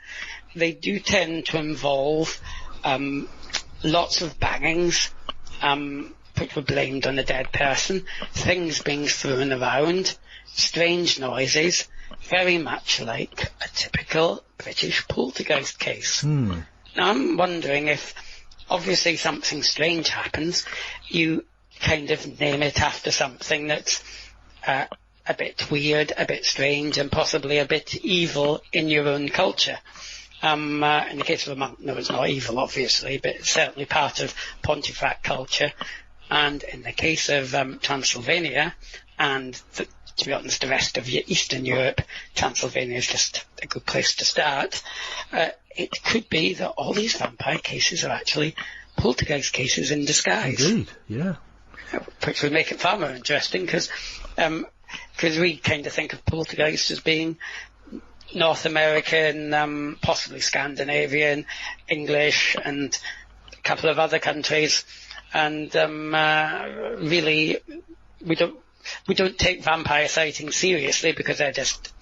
S5: they do tend to involve lots of bangings, which were blamed on a dead person, things being thrown around, strange noises, very much like a typical British poltergeist case. Now I'm wondering if, obviously something strange happens, you kind of name it after something that's a bit weird, a bit strange, and possibly a bit evil in your own culture. In the case of a monk, no, it's not evil, obviously, but it's certainly part of Pontefract culture. And in the case of Transylvania, and to be honest, the rest of Eastern Europe, Transylvania is just a good place to start. It could be that all these vampire cases are actually poltergeist cases in disguise.
S1: Indeed, yeah.
S5: Which would make it far more interesting, because we kind of think of poltergeist as being North American, possibly Scandinavian, English, and a couple of other countries, and really we don't take vampire sightings seriously because they're just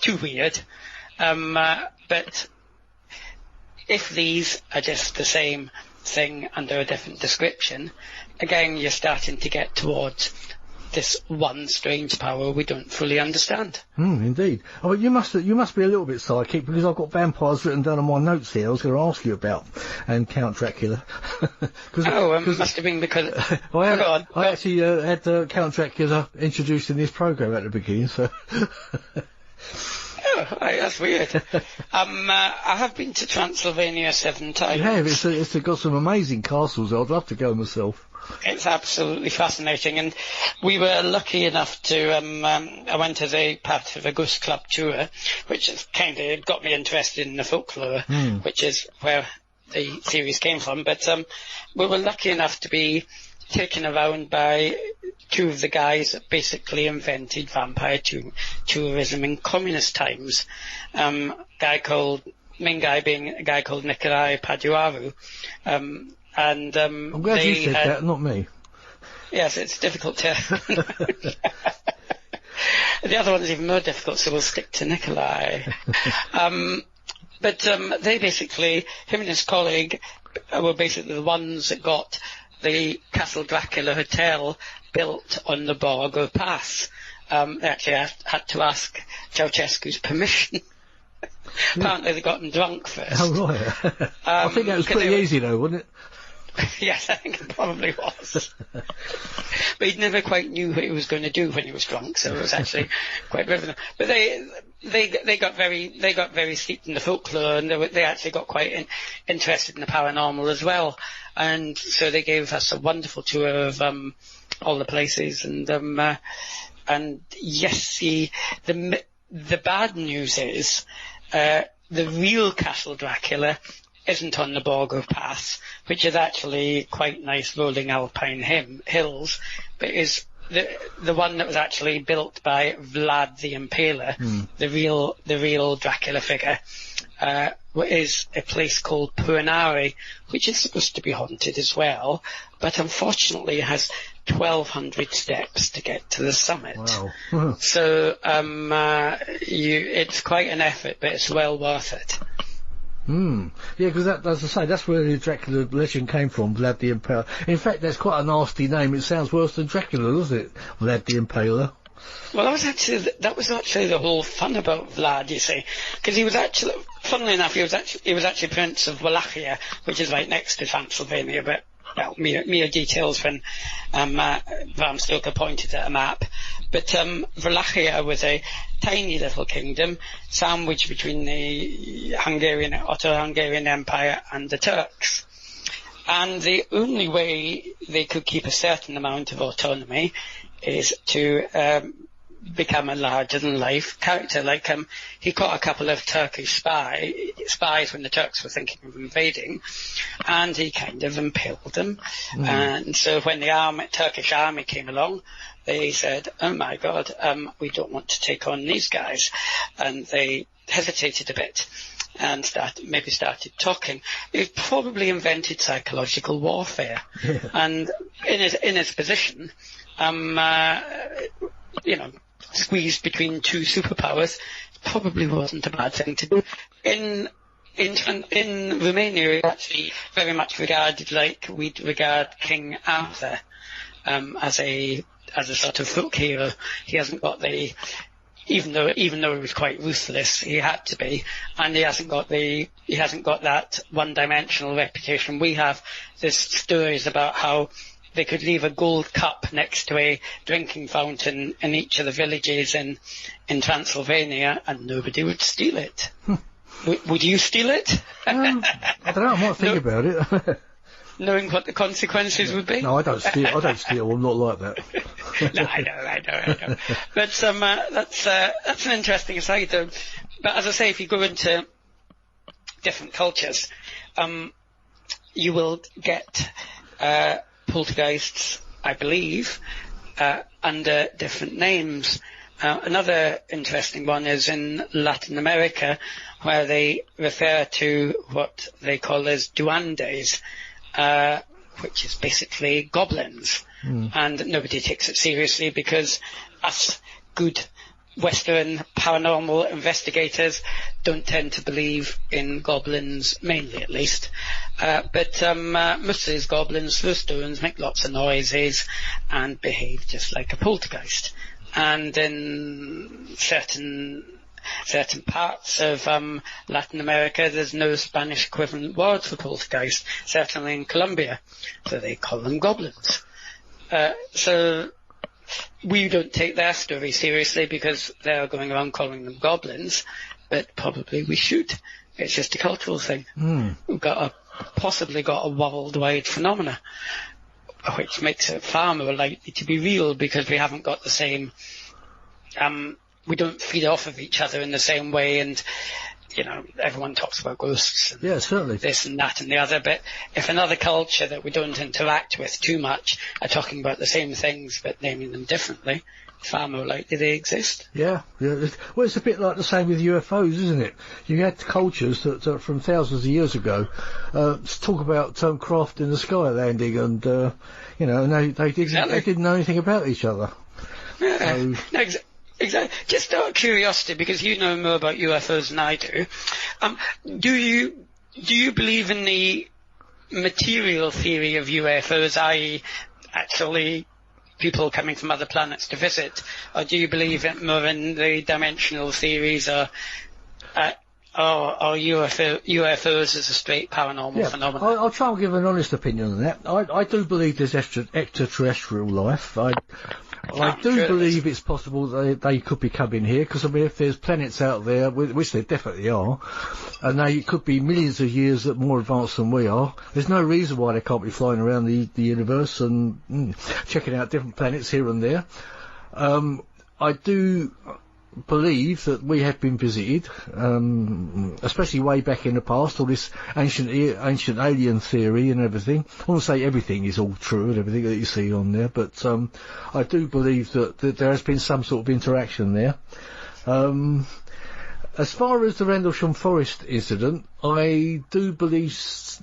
S5: too weird. But if these are just the same thing under a different description, again you're starting to get towards this one strange power we don't fully understand.
S1: Indeed. Oh, but you must be a little bit psychic, because I've got vampires written down on my notes here I was going to ask you about, and Count Dracula.
S5: It must have been because...
S1: I actually had Count Dracula introduced in this programme at the beginning, so...
S5: Oh, right, that's weird. I have been to Transylvania 7 times.
S1: Yeah, it's got some amazing castles. I'd love to go myself.
S5: It's absolutely fascinating, and we were lucky enough to, I went as a part of a ghost club tour, which has kind of got me interested in the folklore, which is where the series came from, but we were lucky enough to be taken around by 2 of the guys that basically invented vampire tourism in communist times. Main guy being a guy called Nikolai Paduaru, and
S1: I'm glad you said that, not me.
S5: Yes, it's difficult to... The other one's even more difficult, so we'll stick to Nikolai. But they basically, him and his colleague, were basically the ones that got the Castle Dracula Hotel built on the Borgo Pass. They actually had to ask Ceausescu's permission. Apparently they got him drunk first.
S1: Oh, right. I think that was pretty easy, though, wasn't it?
S5: Yes, I think it probably was. But he never quite knew what he was going to do when he was drunk, so it was actually quite riveting. But they got very steeped in the folklore, and they actually got quite interested in the paranormal as well. And so they gave us a wonderful tour of all the places, and yes, the bad news is the real Castle Dracula isn't on the Borgo Pass, which is actually quite nice rolling alpine hills, but is the one that was actually built by Vlad the Impaler, the real Dracula figure, is a place called Puanari, which is supposed to be haunted as well, but unfortunately it has 1,200 steps to get to the summit.
S1: Wow.
S5: So it's quite an effort, but it's well worth it.
S1: Yeah, because as I say, that's where the Dracula legend came from, Vlad the Impaler. In fact, that's quite a nasty name. It sounds worse than Dracula, doesn't it? Vlad the Impaler.
S5: Well, that was actually the whole fun about Vlad, you see, because he was actually, funnily enough, he was actually Prince of Wallachia, which is right next to Transylvania, but well, mere details when Bram Stoker pointed at a map. But Wallachia was a tiny little kingdom sandwiched between the Otto-Hungarian Empire and the Turks. And the only way they could keep a certain amount of autonomy is to become a larger-than-life character. Like he caught a couple of Turkish spies when the Turks were thinking of invading, and he kind of impaled them. And so when the Turkish army came along, they said, "Oh my God, we don't want to take on these guys," and they hesitated a bit and started talking. He probably invented psychological warfare, and in his position, squeezed between two superpowers, probably wasn't a bad thing to do. In Romania, it's actually very much regarded like we'd regard King Arthur as a sort of folk hero. He hasn't got even though he was quite ruthless, he had to be, and he hasn't got that one-dimensional reputation we have. There's stories about how they could leave a gold cup next to a drinking fountain in each of the villages in Transylvania, and nobody would steal it. Would you steal it?
S1: I don't know. I might think about it.
S5: Knowing what the consequences would be?
S1: No, I don't steal. I'm not like that.
S5: No, I know. But that's an interesting aside, though. But as I say, if you go into different cultures, you will get poltergeists, I believe, under different names. Another interesting one is in Latin America, where they refer to what they call as duendes, which is basically goblins. And nobody takes it seriously because us good Western paranormal investigators don't tend to believe in goblins, mainly at least. But most of these goblins throw stones, make lots of noises, and behave just like a poltergeist. And in certain parts of Latin America, there's no Spanish equivalent word for poltergeist, certainly in Colombia, so they call them goblins. So we don't take their story seriously because they're going around calling them goblins, but probably we should. It's just a cultural thing. We've possibly got a worldwide phenomena, which makes it far more likely to be real because we haven't got the same, we don't feed off of each other in the same way, and everyone talks about ghosts and
S1: certainly
S5: this and that and the other, but if another culture that we don't interact with too much are talking about the same things but naming them differently, far more likely they exist.
S1: Yeah. Well, it's a bit like the same with UFOs, isn't it? You had cultures that from thousands of years ago talk about craft in the sky landing, and and they didn't know anything about each other.
S5: Exactly. Just out of curiosity, because you know more about UFOs than I do, do you believe in the material theory of UFOs, i.e., actually people coming from other planets to visit, or do you believe more in the dimensional theories, or UFOs as a straight paranormal phenomenon?
S1: I'll try and give an honest opinion on that. I do believe there's extraterrestrial life. I do believe it's possible they could be coming here, because I mean, if there's planets out there, which there definitely are, and they could be millions of years more advanced than we are, there's no reason why they can't be flying around the universe and checking out different planets here and there. I do believe that we have been visited, especially way back in the past, all this ancient alien theory and everything. I won't say everything is all true and everything that you see on there, but I do believe that there has been some sort of interaction there. As far as the Rendlesham Forest incident, I believe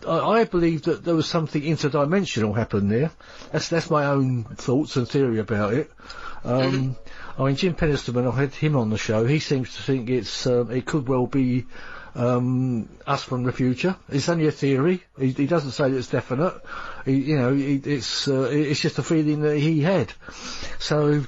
S1: that there was something interdimensional happened there. That's my own thoughts and theory about it. I mean, Jim Pennisterman, I had him on the show. He seems to think it could well be us from the future. It's only a theory. He doesn't say that it's definite. It's just a feeling that he had. So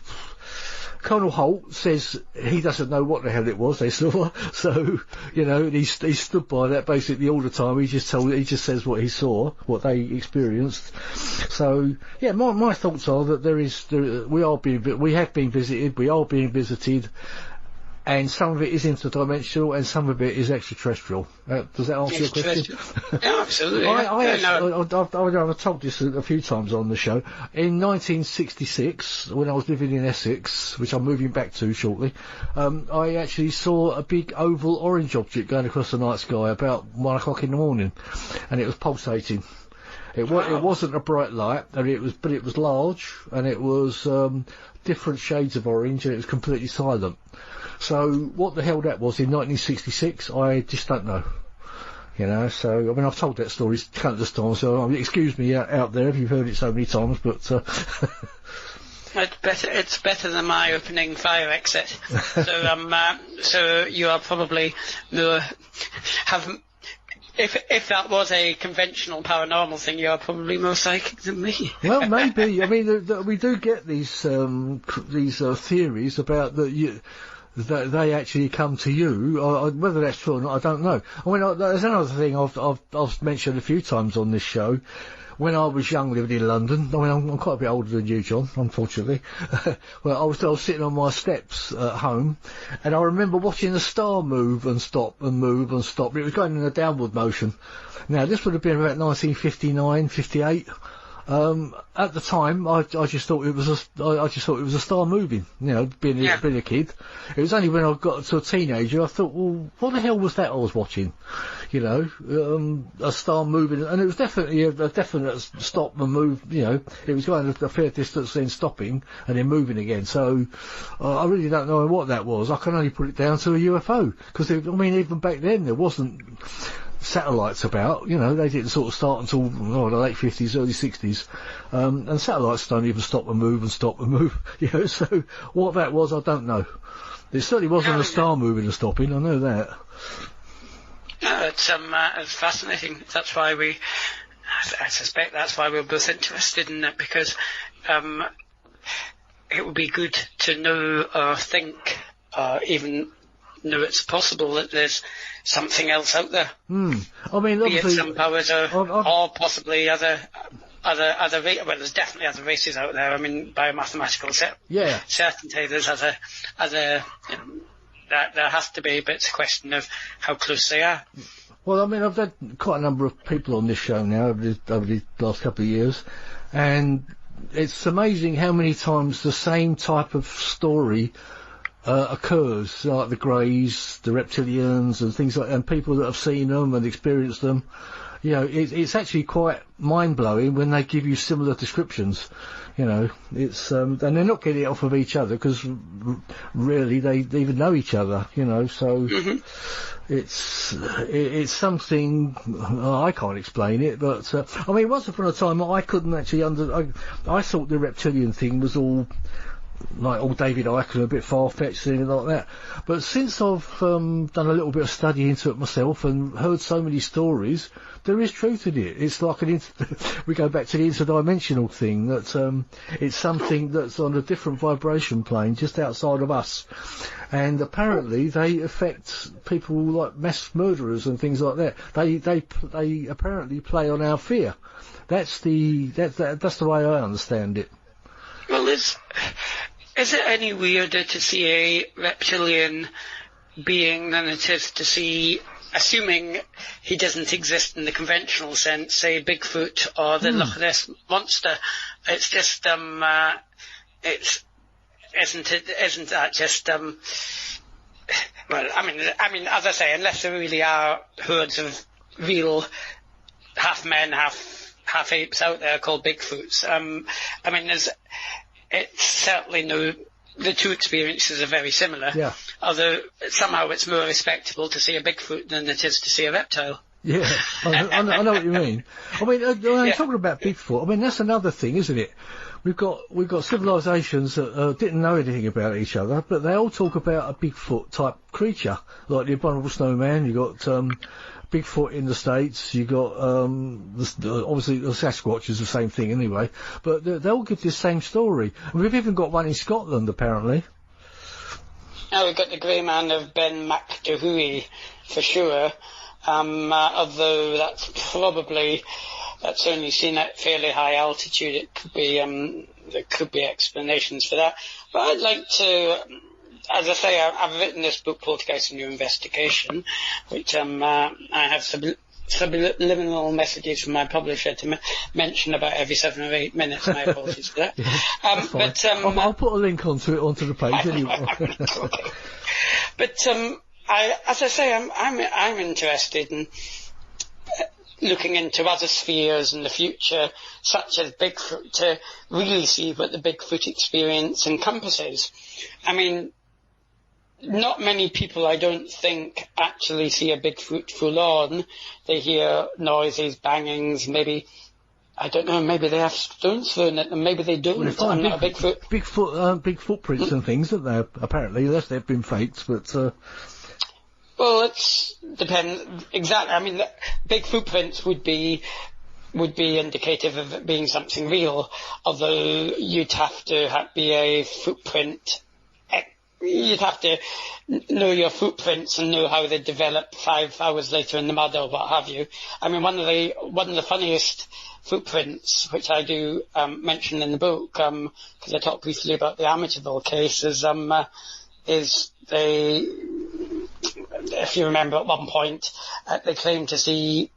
S1: Colonel Holt says he doesn't know what the hell it was they saw. So he stood by that basically all the time. He just says what he saw, what they experienced. So yeah, my thoughts are that we have been visited, we are being visited, and some of it is interdimensional and some of it is extraterrestrial. Does that answer your question?
S5: Yeah, absolutely.
S1: I've told this a few times on the show. In 1966, when I was living in Essex, which I'm moving back to shortly, I actually saw a big oval orange object going across the night sky about 1 o'clock in the morning, and it was pulsating. It wasn't a bright light, but it was large, and it was different shades of orange, and it was completely silent. So what the hell that was in 1966, I just don't know. So I mean, I've told that story countless times, so excuse me out there if you've heard it so many times, but
S5: it's better than my opening fire exit. So you are probably if that was a conventional paranormal thing, you are probably more psychic than me.
S1: Well, maybe. I mean, we do get these theories about that they actually come to you. Whether that's true or not, I don't know. I mean, there's another thing I've mentioned a few times on this show. When I was young, living in London, I mean, I'm quite a bit older than you, John, unfortunately. Well, I was sitting on my steps at home, and I remember watching the star move and stop and move and stop. It was going in a downward motion. Now, this would have been about 1959, 58. At the time, I just thought it was a star moving. Being a kid. It was only when I got to a teenager I thought, well, what the hell was that I was watching? A star moving, and it was definitely a definite stop and move. It was going a fair distance, then stopping, and then moving again. So I really don't know what that was. I can only put it down to a UFO, because even back then there wasn't satellites about, they didn't sort of start until the late 50s, early 60s, and satellites don't even stop and move, so what that was, I don't know. It certainly wasn't a star moving and stopping, I know that.
S5: No, it's fascinating. That's why I suspect that's why we're both interested in it, because it would be good to know or think, or even know it's possible that there's something else out there. I mean,
S1: obviously,
S5: be it some powers or possibly other well, there's definitely other races out there. I mean, by a mathematical certainty, there's other there has to be, but it's a question of how close they are.
S1: Well, I mean, I've had quite a number of people on this show now over the last couple of years, and it's amazing how many times the same type of story occurs, like the Greys, the reptilians, and things like that, and people that have seen them and experienced them. It's actually quite mind-blowing when they give you similar descriptions. It's and they're not getting it off of each other, because rarely they even know each other. So it's something I can't explain it, but I mean, once upon a time I couldn't actually I thought the reptilian thing was all like all David Icke, a bit far-fetched and like that. But since I've done a little bit of study into it myself and heard so many stories, there is truth in it. It's like we go back to the interdimensional thing, that it's something that's on a different vibration plane just outside of us. And apparently they affect people like mass murderers and things like that. They apparently play on our fear. That's the way I understand it.
S5: Well, is it any weirder to see a reptilian being than it is to see, assuming he doesn't exist in the conventional sense, say Bigfoot or the Loch Ness Monster? It's just, isn't that just, well, I mean, as I say, unless there really are herds of real half men, half apes out there called Bigfoots, I mean, it's certainly the two experiences are very similar.
S1: Yeah.
S5: Although somehow it's more respectable to see a Bigfoot than it is to see a reptile.
S1: Yeah, I know what you mean. I mean, talking about Bigfoot, I mean, that's another thing, isn't it? We've got civilizations that didn't know anything about each other, but they all talk about a Bigfoot type creature, like the abominable snowman. You got Bigfoot in the States. You got obviously the Sasquatch is the same thing anyway, but they all give this same story. And we've even got one in Scotland apparently.
S5: Now we've got the Grey Man of Ben MacDohui for sure. Although that's only seen at fairly high altitude. It could be, there could be explanations for that. But I'd like to, as I say, I've written this book, Poltergeist: A New Investigation, which, I have subliminal messages from my publisher to mention about every 7 or 8 minutes. My apologies for that.
S1: Yeah, but, I'll put a link onto the page anyway.
S5: Okay. But, as I say, I'm interested in looking into other spheres in the future, such as Bigfoot, to really see what the Bigfoot experience encompasses. I mean, not many people, I don't think, actually see a Bigfoot full on. They hear noises, bangings, maybe, I don't know, maybe they have stones thrown at them, maybe they don't.
S1: Well,
S5: I'm not a Bigfoot.
S1: Big footprints and things, aren't there? Apparently, unless they've been faked, but.
S5: Well, depends exactly. I mean, big footprints would be indicative of it being something real. Although you'd have to be a footprint. You'd have to know your footprints and know how they develop 5 hours later in the mud or what have you. I mean, one of the funniest footprints, which I do mention in the book, because I talk briefly about the Amityville case, is if you remember, at one point, they claimed to see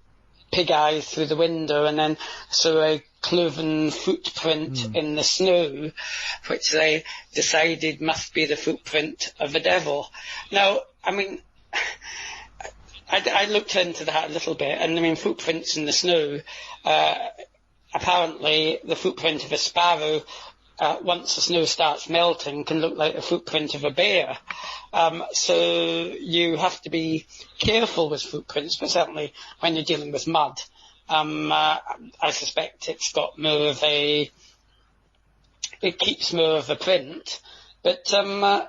S5: pig eyes through the window and then saw a cloven footprint in the snow, which they decided must be the footprint of the devil. Now, I mean, I looked into that a little bit, and I mean, footprints in the snow, apparently the footprint of a sparrow, once the snow starts melting, can look like the footprint of a bear. So you have to be careful with footprints, but certainly when you're dealing with mud, I suspect it keeps more of a print. But no,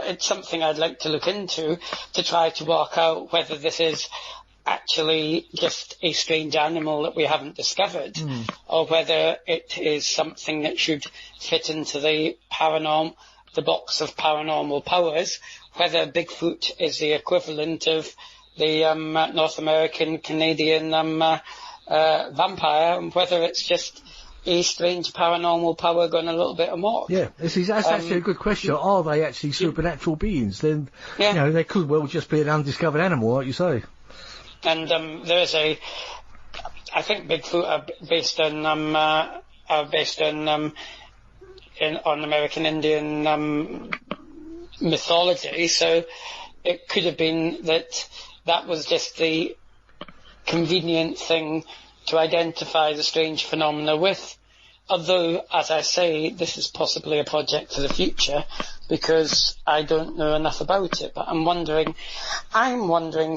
S5: it's something I'd like to look into to try to work out whether this is actually just a strange animal that we haven't discovered, or whether it is something that should fit into the box of paranormal powers, whether Bigfoot is the equivalent of the North American, Canadian vampire, and whether it's just a strange paranormal power going a little bit amok.
S1: Yeah, that's actually a good question. Are they actually supernatural beings? Then, you know, they could well just be an undiscovered animal, like you say.
S5: And I think Bigfoot are based on American Indian mythology, so it could have been that was just the convenient thing to identify the strange phenomena with. Although, as I say, this is possibly a project for the future, because I don't know enough about it. But I'm wondering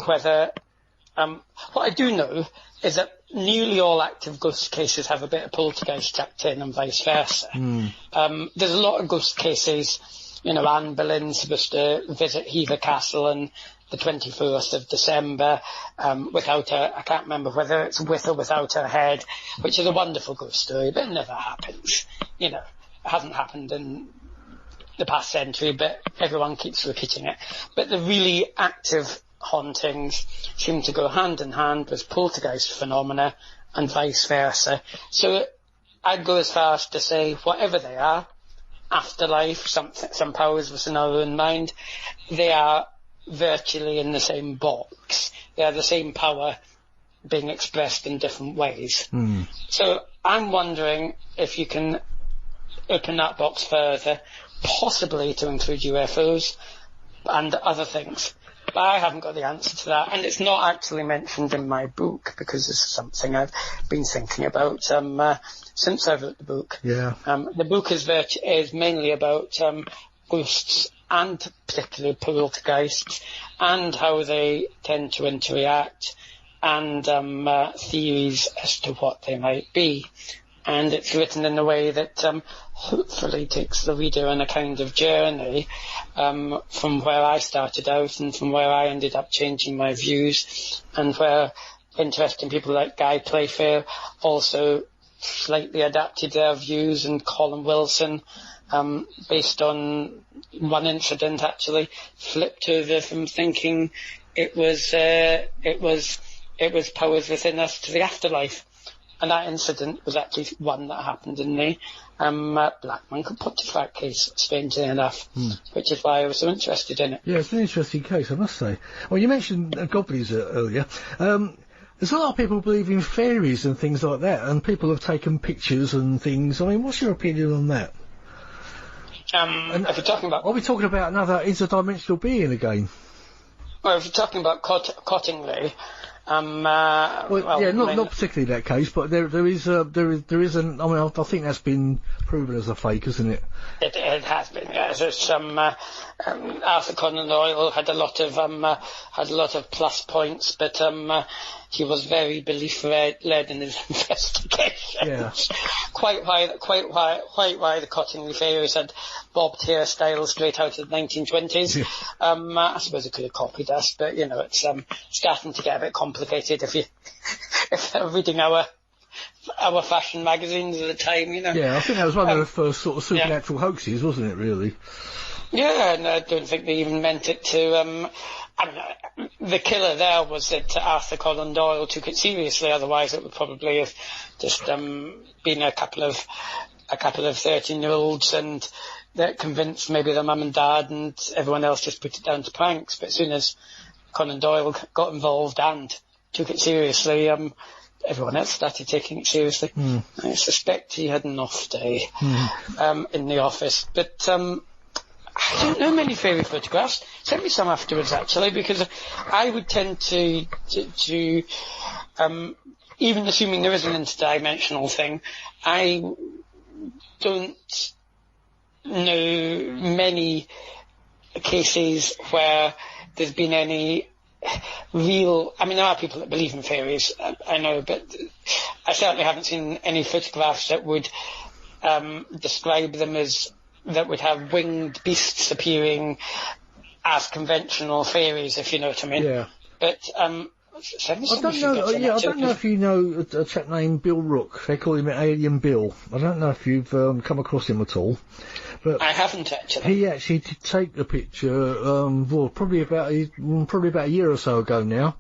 S5: whether what I do know is that nearly all active ghost cases have a bit of poltergeist tucked in and vice versa. There's a lot of ghost cases, you know, Anne Boleyn's supposed to visit Hever Castle on the 21st of December without her, I can't remember whether it's with or without her head, which is a wonderful ghost story, but it never happens. You know, it hasn't happened in the past century, but everyone keeps repeating it. But the really active hauntings seem to go hand in hand with poltergeist phenomena and vice versa. So I'd go as far as to say, whatever they are, afterlife, some powers within our own mind, they are virtually in the same box. They are the same power being expressed in different ways. So I'm wondering if you can open that box further, possibly to include UFOs and other things. But I haven't got the answer to that, and it's not actually mentioned in my book, because this is something I've been thinking about since I wrote the book.
S1: Yeah.
S5: The book is mainly about ghosts, and particularly poltergeists, and how they tend to interact, and theories as to what they might be. And it's written in a way that hopefully takes the reader on a kind of journey from where I started out and from where I ended up changing my views, and where interesting people like Guy Playfair also slightly adapted their views, and Colin Wilson, based on one incident, actually flipped over from thinking it was powers within us to the afterlife. And that incident was actually one that happened in the Black Monk and Pontefract case, strangely enough, which is why I was so interested in it.
S1: Yeah, it's an interesting case, I must say. Well, you mentioned goblins earlier. There's a lot of people believe in fairies and things like that, and people have taken pictures and things. I mean, what's your opinion on that?
S5: If you're talking about...
S1: Are we talking about another interdimensional being again?
S5: Well, if you're talking about Cottingley...
S1: not particularly that case, but there is an. I mean, I think that's been proven as a fake, isn't it?
S5: It has been. Yes, it's Arthur Conan Doyle had a lot of plus points, but he was very belief-led in his investigation.
S1: Yeah.
S5: Quite why the Cottingley fairies had bobbed hairstyles straight out of the 1920s. Yeah. I suppose it could have copied us, but you know, it's starting to get a bit complicated if you're reading our fashion magazines at the time, you know.
S1: Yeah, I think that was one of the first sort of supernatural hoaxes, wasn't it, really?
S5: Yeah, and I don't think they even meant it to... the killer there was that Arthur Conan Doyle took it seriously, otherwise it would probably have just been a couple of 13-year-olds and that convinced maybe their mum and dad, and everyone else just put it down to pranks. But as soon as Conan Doyle got involved and took it seriously, everyone else started taking it seriously. I suspect he had an off day in the office. But I don't know many fairy photographs. Send me some afterwards, actually, because I would tend to even assuming there is an interdimensional thing, I don't know many cases where there's been any real... I mean, there are people that believe in fairies, I know, but I certainly haven't seen any photographs that would describe them as... that would have winged beasts appearing as conventional fairies, if you know what I mean.
S1: Yeah.
S5: But,
S1: I don't know if you know a chap named Bill Rook. They call him Alien Bill. I don't know if you've come across him at all. But
S5: I haven't, actually.
S1: He actually did take the picture, probably about a year or so ago now,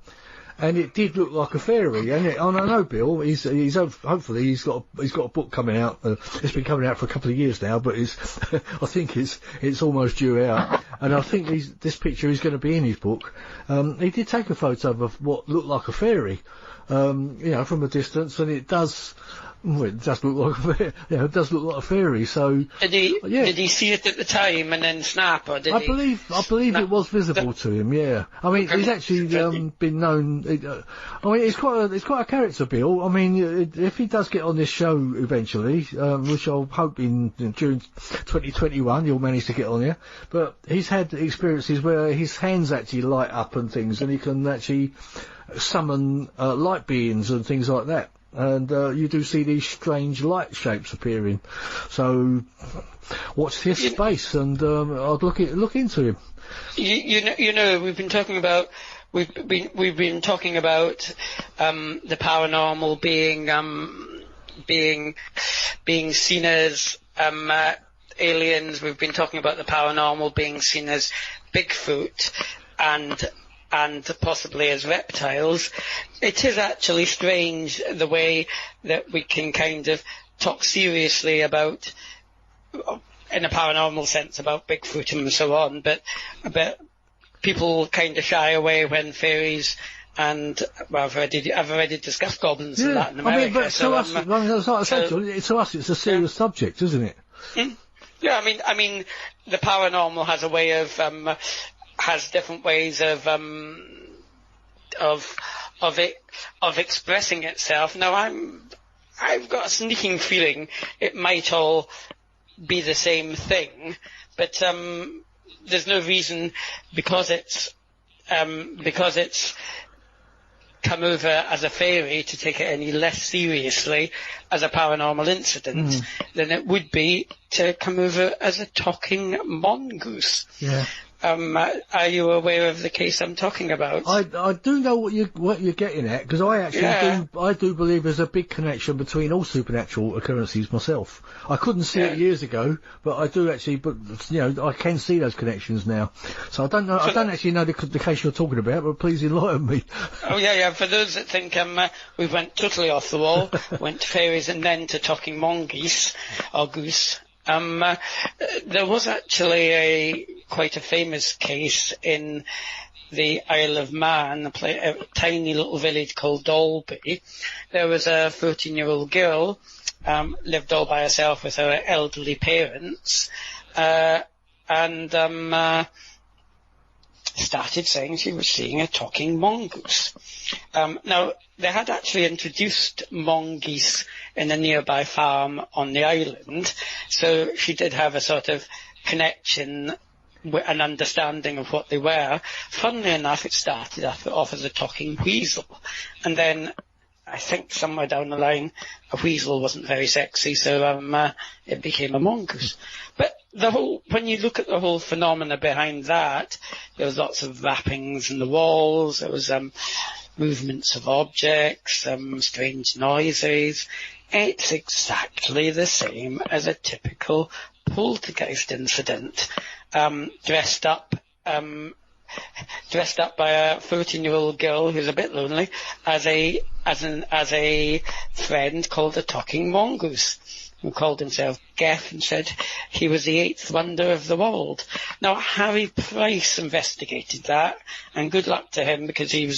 S1: and it did look like a fairy. And I know Bill. He's hopefully he's got a book coming out. It's been coming out for a couple of years now, but I think it's almost due out. And I think this picture is going to be in his book. He did take a photo of what looked like a fairy, from a distance, and it does Well, it does look like it does look like a fairy. So
S5: Did he see it at the time and then snap, or did
S1: I believe it was visible to him. Yeah, I mean, he's actually been known. I mean, it's quite a character, Bill. I mean, if he does get on this show eventually, which I'll hope in June 2021, he'll manage to get on here. But he's had experiences where his hands actually light up and things, and he can actually summon light beings and things like that. And you do see these strange light shapes appearing. So watch this space, and I'd look into him.
S5: You know, we've been talking about the paranormal being seen as aliens. We've been talking about the paranormal being seen as Bigfoot and possibly as reptiles. It is actually strange the way that we can kind of talk seriously about, in a paranormal sense, about Bigfoot and so on, but people kind of shy away when fairies and, well, I've already discussed goblins and that in America.
S1: I mean, but to us, it's a serious subject, isn't it?
S5: Yeah, I mean, the paranormal has a way of, has different ways of expressing itself. Now, I've got a sneaking feeling it might all be the same thing, but there's no reason because it's come over as a fairy to take it any less seriously as a paranormal incident than it would be to come over as a talking mongoose.
S1: Yeah.
S5: Are you aware of the case I'm talking about?
S1: I do know what you're getting at, because I do believe there's a big connection between all supernatural occurrences myself. I couldn't see it years ago, but I do actually. But I can see those connections now. So I don't know. I don't actually know the case you're talking about, but please enlighten me.
S5: Oh yeah. For those that think we went totally off the wall, went to fairies and then to talking mongoose or goose. There was actually quite a famous case in the Isle of Man, a tiny little village called Dalby. There was a 14-year-old girl, lived all by herself with her elderly parents, and started saying she was seeing a talking mongoose. Now, they had actually introduced mongoose in a nearby farm on the island, so she did have a sort of connection, an understanding of what they were. Funnily enough, it started off as a talking weasel, and then I think somewhere down the line, a weasel wasn't very sexy, so it became a mongoose. But when you look at the whole phenomena behind that, there was lots of rappings in the walls, there was movements of objects, strange noises. It's exactly the same as a typical poltergeist incident, dressed up by a 14-year-old girl who's a bit lonely as a friend called a talking mongoose, who called himself Geff and said he was the eighth wonder of the world. Now, Harry Price investigated that, and good luck to him, because he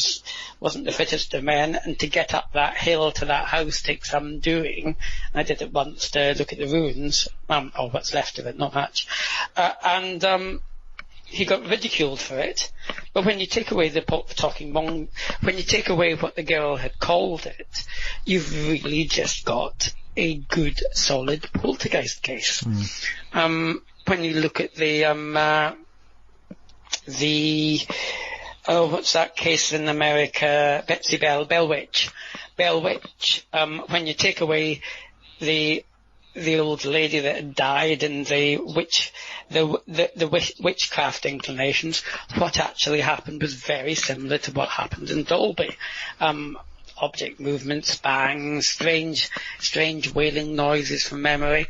S5: wasn't the fittest of men, and to get up that hill to that house takes some doing. I did it once to look at the ruins, or what's left of it, not much. And he got ridiculed for it. But when you take away when you take away what the girl had called it, you've really just got a good, solid poltergeist case. When you look at what's that case in America? Betsy Bell Witch. When you take away the old lady that had died and the witchcraft inclinations, what actually happened was very similar to what happened in Dalby. Object movements, bangs, strange wailing noises from memory,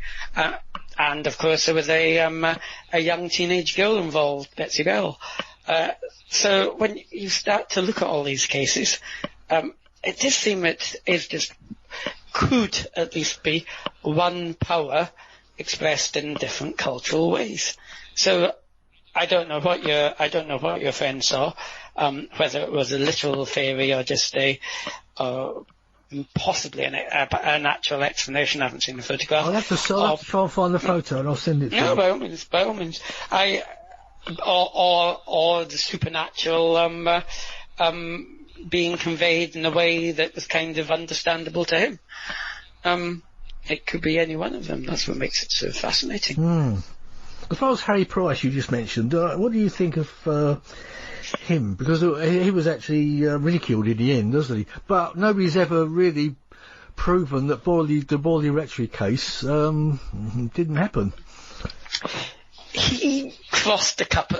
S5: and of course there was a young teenage girl involved, Betsy Bell. So when you start to look at all these cases, it does seem it is just could at least be one power expressed in different cultural ways. So I don't know what your friend saw, whether it was a literal fairy or just a possibly a natural explanation. I haven't seen the photograph.
S1: I'll have to try and find the photo and I'll send it to you.
S5: No, by all means. Or the supernatural being conveyed in a way that was kind of understandable to him. It could be any one of them. That's what makes it so fascinating.
S1: As far as Harry Price, you just mentioned, what do you think of him? Because he was actually ridiculed in the end, doesn't he? But nobody's ever really proven that the Borley Rectory case didn't happen.
S5: He crossed a couple.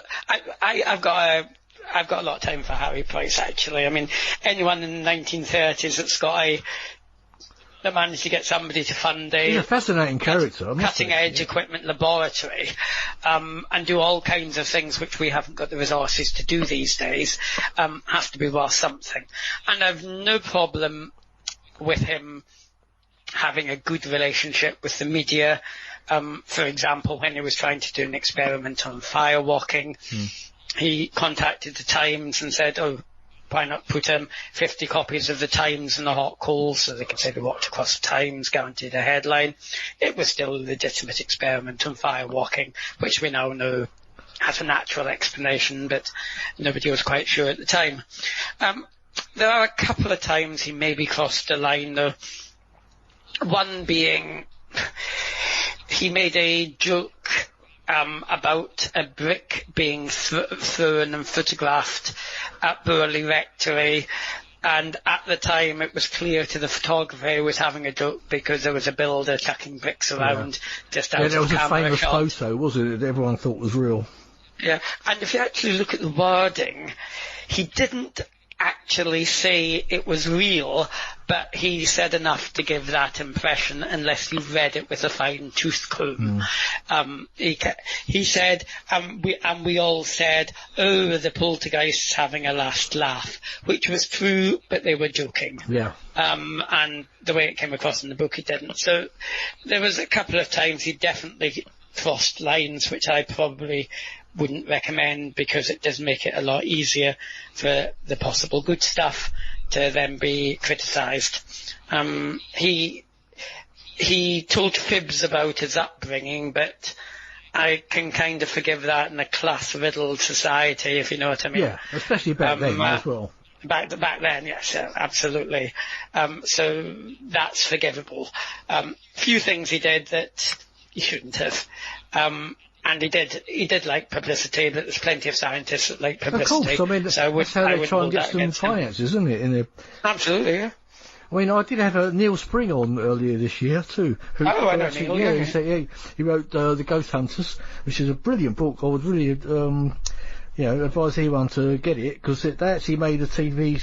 S5: I've got a lot of time for Harry Price, actually. I mean, anyone in the 1930s that managed to get somebody to fund
S1: He's a fascinating character.
S5: Cutting-edge equipment laboratory, and do all kinds of things which we haven't got the resources to do these days, has to be worth something. And I've no problem with him having a good relationship with the media. For example, when he was trying to do an experiment on firewalking, he contacted the Times and said, why not put 50 copies of the Times in the hot coals so they could say they walked across the Times, guaranteed a headline. It was still a legitimate experiment on firewalking, which we now know has a natural explanation, but nobody was quite sure at the time. There are a couple of times he maybe crossed a line, though. One being, he made a joke about a brick being thrown and photographed at Burley Rectory, and at the time it was clear to the photographer he was having a joke because there was a builder chucking bricks around just out of camera shot.
S1: There was a famous photo, wasn't it, that everyone thought was real.
S5: Yeah, and if you actually look at the wording, he didn't actually say it was real, but he said enough to give that impression unless you read it with a fine-tooth comb. He said, and we all said, the Poltergeist's having a last laugh, which was true, but they were joking.
S1: Yeah.
S5: And the way it came across in the book, he didn't. So there was a couple of times he definitely crossed lines, which I probably wouldn't recommend, because it does make it a lot easier for the possible good stuff to then be criticised. He told fibs about his upbringing, but I can kind of forgive that in a class-riddled society, if you know what I mean.
S1: Yeah, especially back then as well.
S5: Back then, yes, absolutely. So that's forgivable. Few things he did that he shouldn't have. And he did like publicity, but there's plenty of scientists that like publicity.
S1: Of course, I mean, that's how they try and get some finances, isn't it?
S5: Absolutely, yeah.
S1: I mean, I did have Neil Spring on earlier this year too.
S5: I know Neil.
S1: Yeah, he wrote The Ghost Hunters, which is a brilliant book. I would really, advise anyone to get it, because they actually made a TV.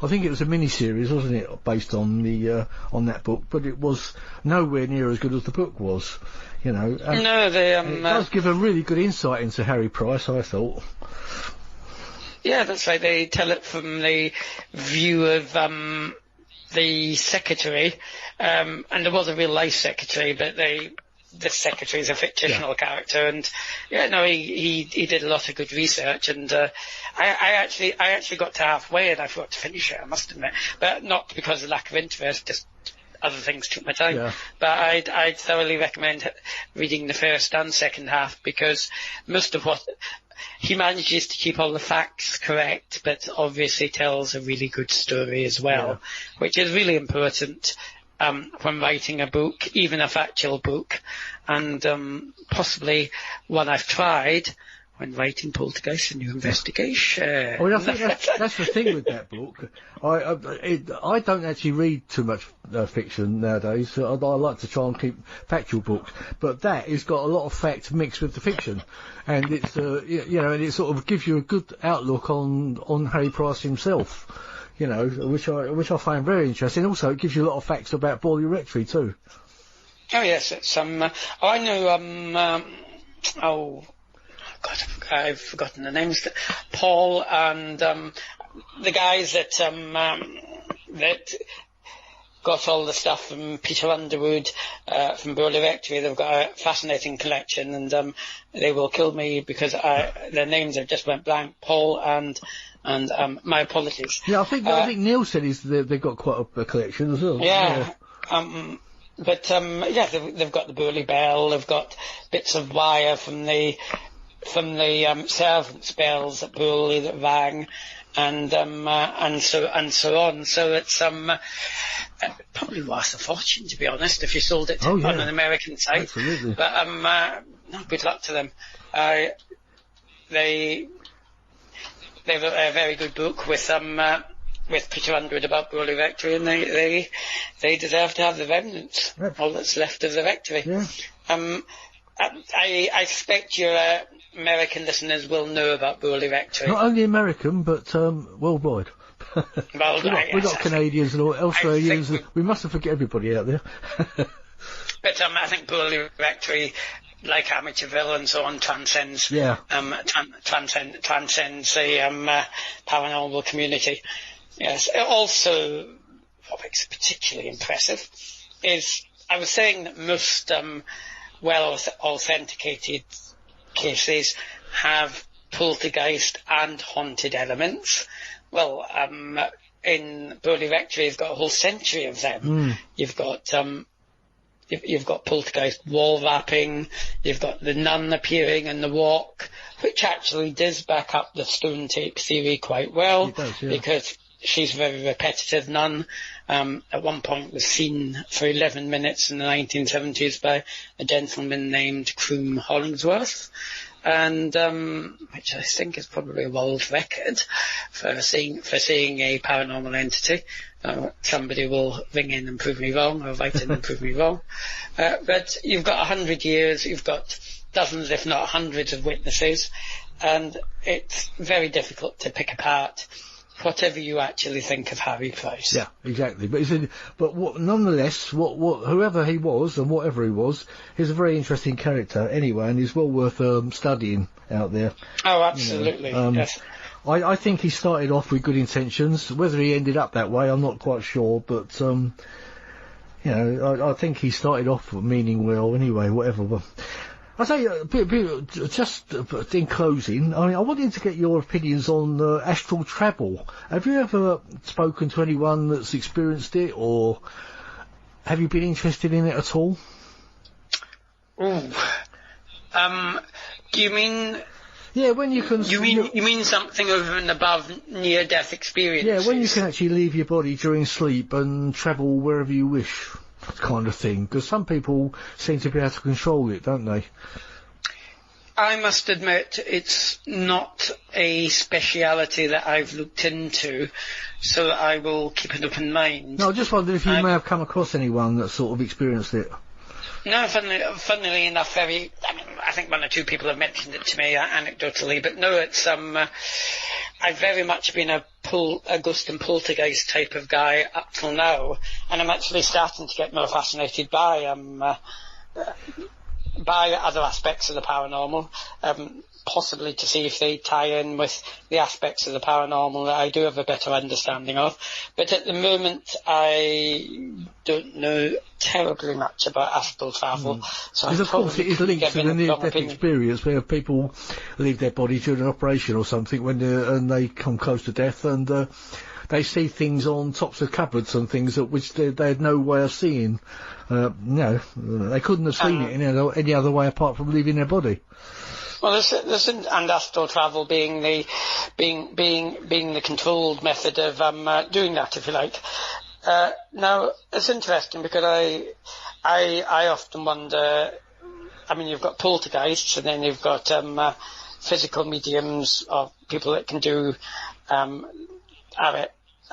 S1: I think it was a mini-series, wasn't it, based on on that book? But it was nowhere near as good as the book was. No, it does give a really good insight into Harry Price, I thought.
S5: Yeah, that's right. They tell it from the view of the secretary, and there was a real life secretary, but the secretary is a fictional character, and he did a lot of good research, and I actually got to halfway and I forgot to finish it, I must admit, but not because of lack of interest, just other things took my time. Yeah. But I'd thoroughly recommend reading the first and second half, because most of what he manages to keep all the facts correct, but obviously tells a really good story as well, which is really important when writing a book, even a factual book, and possibly one I've tried when writing Poltergeist: A New Investigation.
S1: Well, I think that's the thing with that book. I don't actually read too much fiction nowadays. I like to try and keep factual books, but that has got a lot of fact mixed with the fiction, and it's and it sort of gives you a good outlook on Harry Price himself. Which I find very interesting. Also, it gives you a lot of facts about Borley Rectory too.
S5: Oh yes, it's I know God, I've forgotten the names. Paul and the guys that got all the stuff from Peter Underwood from Burley Rectory. They've got a fascinating collection, and they will kill me because their names have just went blank. Paul and my apologies.
S1: Yeah, I think Neil said they've got quite a collection as well.
S5: Yeah. They've got the Burley Bell. They've got bits of wire from the servants' bells at Burley that rang, and so on. So it's probably worth a fortune, to be honest, if you sold it on an American site.
S1: Absolutely.
S5: But good luck to them. They wrote a very good book with Peter Underwood about Burley Rectory, and they deserve to have the remnants, all that's left of the rectory.
S1: Yeah.
S5: I suspect your American listeners will know about Burley Rectory.
S1: Not only American, but worldwide.
S5: Well,
S1: we've got Canadians and Australians. We mustn't forget everybody out there.
S5: But I think Burley Rectory, like Amityville and so on, transcends the paranormal community. Yes. Also, what makes it particularly impressive is I was saying that most well authenticated cases have poltergeist and haunted elements. Well, in Burley Rectory, you've got a whole century of them. You've got poltergeist wall rapping. You've got the nun appearing in the walk, which actually does back up the stone tape theory quite well.
S1: It does, yeah.
S5: Because she's a very repetitive nun. At one point was seen for 11 minutes in the 1970s by a gentleman named Croom Hollingsworth, and which I think is probably a world record for seeing a paranormal entity. Somebody will ring in and prove me wrong, or write in and prove me wrong. But you've got 100 years, you've got dozens, if not hundreds, of witnesses, and it's very difficult to pick apart whatever you actually think of Harry Price.
S1: Yeah, exactly. But nonetheless, whoever he was and whatever he was, he's a very interesting character anyway, and he's well worth studying out there.
S5: Oh, absolutely. Yes.
S1: I think he started off with good intentions. Whether he ended up that way, I'm not quite sure, but I think he started off meaning well anyway. Whatever. But I'll tell you, just in closing, I wanted to get your opinions on astral travel. Have you ever spoken to anyone that's experienced it, or have you been interested in it at all?
S5: Ooh. Do you mean...
S1: Yeah, when you can...
S5: You mean something over and above near-death experiences?
S1: Yeah, when you can actually leave your body during sleep and travel wherever you wish, kind of thing. Because some people seem to be able to control it, don't they?
S5: I must admit it's not a speciality that I've looked into, so I will keep an open mind.
S1: No, I just wondered if you may have come across anyone that sort of experienced it.
S5: No, funnily enough, I think one or two people have mentioned it to me anecdotally, but no, it's I've very much been a ghost and poltergeist type of guy up till now, and I'm actually starting to get more fascinated by other aspects of the paranormal, possibly to see if they tie in with the aspects of the paranormal that I do have a better understanding of. But at the moment, I don't know terribly much about astral travel. So
S1: because of course it is linked to the near-death experience where people leave their body during an operation or something and they come close to death, and they see things on tops of cupboards and things which they had no way of seeing. They couldn't have seen it in any other way apart from leaving their body.
S5: Well, and astral travel being the controlled method of doing that, if you like. Now it's interesting because I often wonder. I mean, you've got poltergeists, and then you've got physical mediums, or people that can do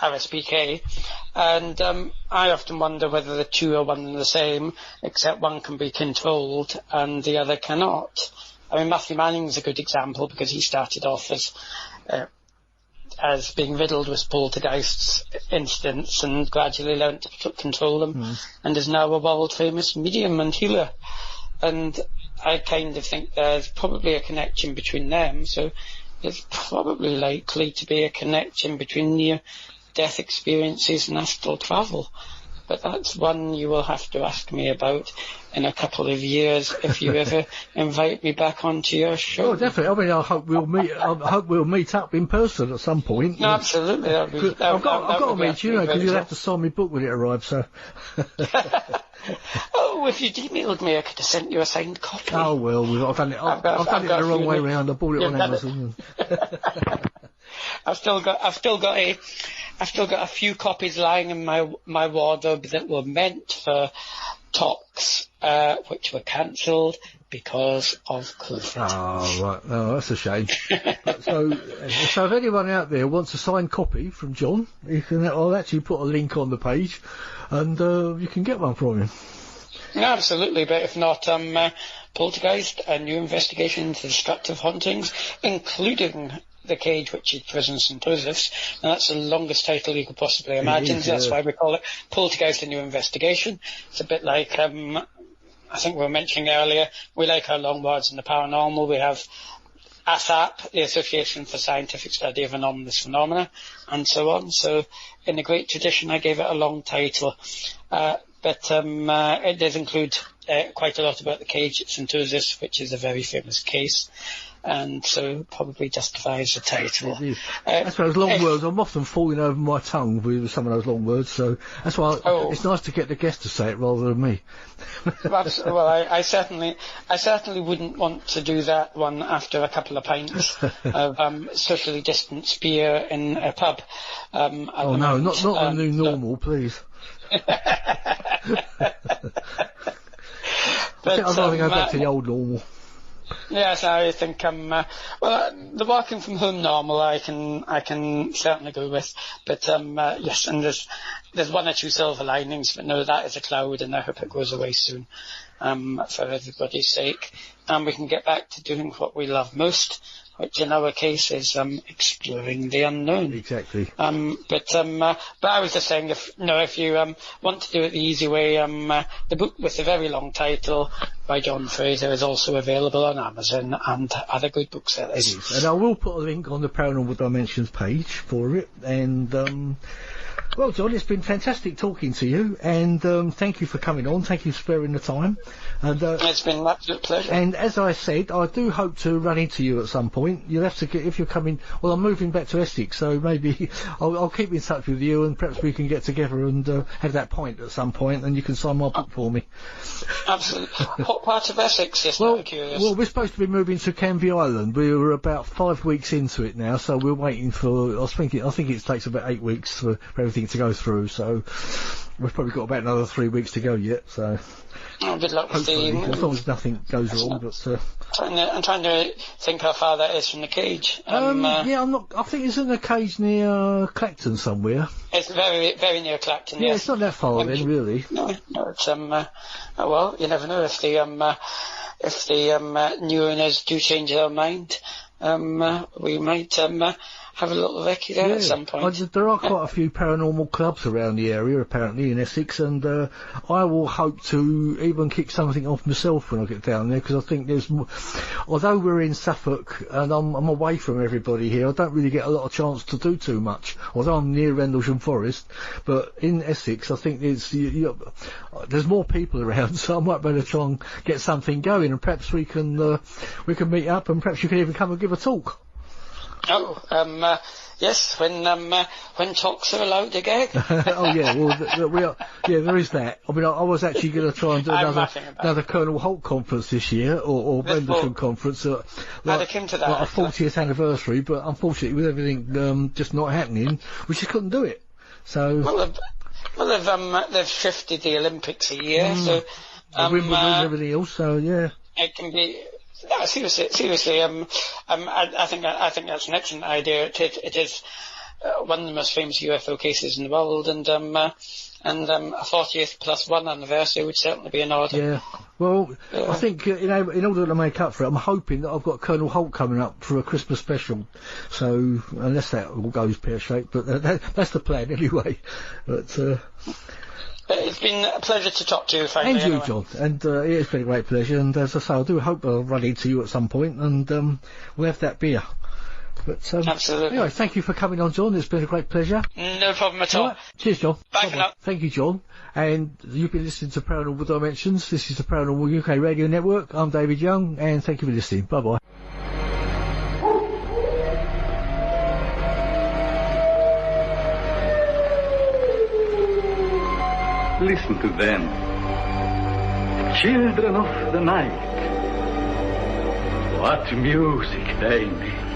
S5: RSPK, and I often wonder whether the two are one and the same, except one can be controlled and the other cannot. I mean, Matthew Manning's a good example because he started off as being riddled with poltergeists incidents and gradually learnt to control them, and is now a world famous medium and healer. And I kind of think there's probably a connection between them, so there's probably likely to be a connection between near-death experiences and astral travel. but that's one you will have to ask me about in a couple of years if you ever invite me back onto your show.
S1: Oh, definitely. I mean, I hope we'll meet up in person at some point.
S5: No, absolutely.
S1: I've got to meet you, because you'll have to sign my book when it arrives. So.
S5: Oh, if you'd emailed me, I could have sent you a signed copy.
S1: Oh well, I've done it. I've done it the wrong way round. I bought it on Amazon.
S5: I've still got a few copies lying in my wardrobe that were meant for talks, which were cancelled because of COVID.
S1: Oh, right. Oh, that's a shame. so if anyone out there wants a signed copy from John, I'll actually put a link on the page, and you can get one from him.
S5: No, absolutely, but if not, Poltergeist, a new investigation into destructive hauntings, including The Cage, which is Prison St. Joseph's, and that's the longest title you could possibly imagine, so that's why we call it Poltergeist, a new investigation. It's a bit like, I think we were mentioning earlier, we like our long words in the paranormal. We have ASAP, the Association for Scientific Study of Anomalous Phenomena, and so on. So in the great tradition, I gave it a long title. But it does include quite a lot about the Cage at St. Joseph's, which is a very famous case, and so probably justifies the title.
S1: That's why those long words, I'm often falling over my tongue with some of those long words, so that's why it's nice to get the guest to say it rather than me.
S5: Well, I certainly wouldn't want to do that one after a couple of pints of socially distanced beer in a pub.
S1: Oh no, not the new normal, please. I'd rather go back to the old normal.
S5: Yes, I think the working from home normal I can certainly go with, but yes, and there's one or two silver linings, but no, that is a cloud, and I hope it goes away soon, for everybody's sake, and we can get back to doing what we love most, which in our case is exploring the unknown.
S1: Exactly.
S5: But I was just saying, if you want to do it the easy way, the book with the very long title by John Fraser is also available on Amazon and other good booksellers.
S1: It is, and I will put a link on the Paranormal Dimensions page for it. And well, John, it's been fantastic talking to you, and thank you for coming on. Thank you for sparing the time. And
S5: it's been an absolute pleasure.
S1: And as I said, I do hope to run into you at some point. You'll have to get, if you're coming. Well, I'm moving back to Essex, so maybe I'll keep in touch with you, and perhaps we can get together and have that pint at some point, and you can sign my book for me.
S5: Absolutely. What part of Essex? Just out of curiosity.
S1: Well, we're supposed to be moving to Canvey Island. We're about 5 weeks into it now, so we're waiting for. I think it takes about 8 weeks for everything to go through. So we've probably got about another 3 weeks to go yet. So.
S5: Oh, good luck with
S1: as long as nothing goes wrong. But
S5: I'm trying to think how far that is from the Cage.
S1: Yeah, I'm not. I think it's in the Cage near Clacton somewhere.
S5: It's very, very near Clacton.
S1: Yeah,
S5: yes.
S1: It's not that far then, really.
S5: No, it's oh well, you never know if the new owners do change their mind. We might have a little recce there at some point.
S1: There are quite a few paranormal clubs around the area, apparently, in Essex, and I will hope to even kick something off myself when I get down there, because I think there's more. Although we're in Suffolk and I'm away from everybody here, I don't really get a lot of chance to do too much, although I'm near Rendlesham Forest. But in Essex, I think there's more people around, so I might better try and get something going, and perhaps we can meet up, and perhaps you can even come and give a talk.
S5: Oh, yes, when talks are allowed again.
S1: Oh yeah, well, there is that. I mean, I was actually going to try and do another Colonel Holt conference this year, or Rendlesham conference, like a 40th anniversary, but unfortunately with everything just not happening, we just couldn't do it. So.
S5: They've shifted the Olympics a year, so.
S1: Wimbledon and everything else, so yeah.
S5: It can be. No, seriously. I think that's an excellent idea. It is one of the most famous UFO cases in the world, and a 40th plus one anniversary would certainly be in order.
S1: Yeah. Well, I think in order to make up for it, I'm hoping that I've got Colonel Holt coming up for a Christmas special. So unless that all goes pear-shaped, but that's the plan anyway. But.
S5: It's been a pleasure to talk to you, finally.
S1: And you, John. And it's been a great pleasure. And as I say, I do hope I'll run into you at some point, and we'll have that beer. But
S5: Absolutely.
S1: Anyway, thank you for coming on, John. It's been a great pleasure.
S5: No problem at all.
S1: Right. Cheers, John.
S5: Bye for now.
S1: Thank you, John. And you've been listening to Paranormal Dimensions. This is the Paranormal UK Radio Network. I'm David Young, and thank you for listening. Bye-bye.
S4: Listen to them. Children of the night. What music they make.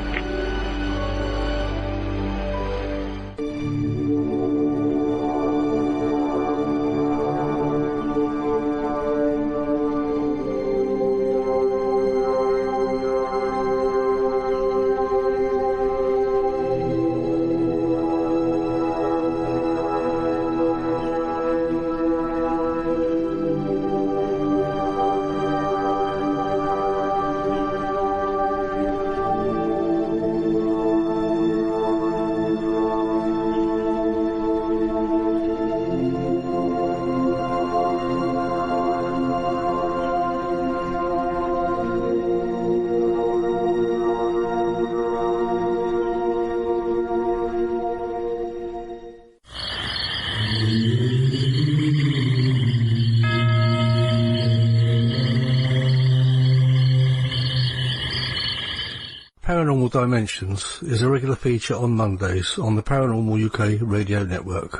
S1: Paranormal Dimensions is a regular feature on Mondays on the Paranormal UK Radio Network.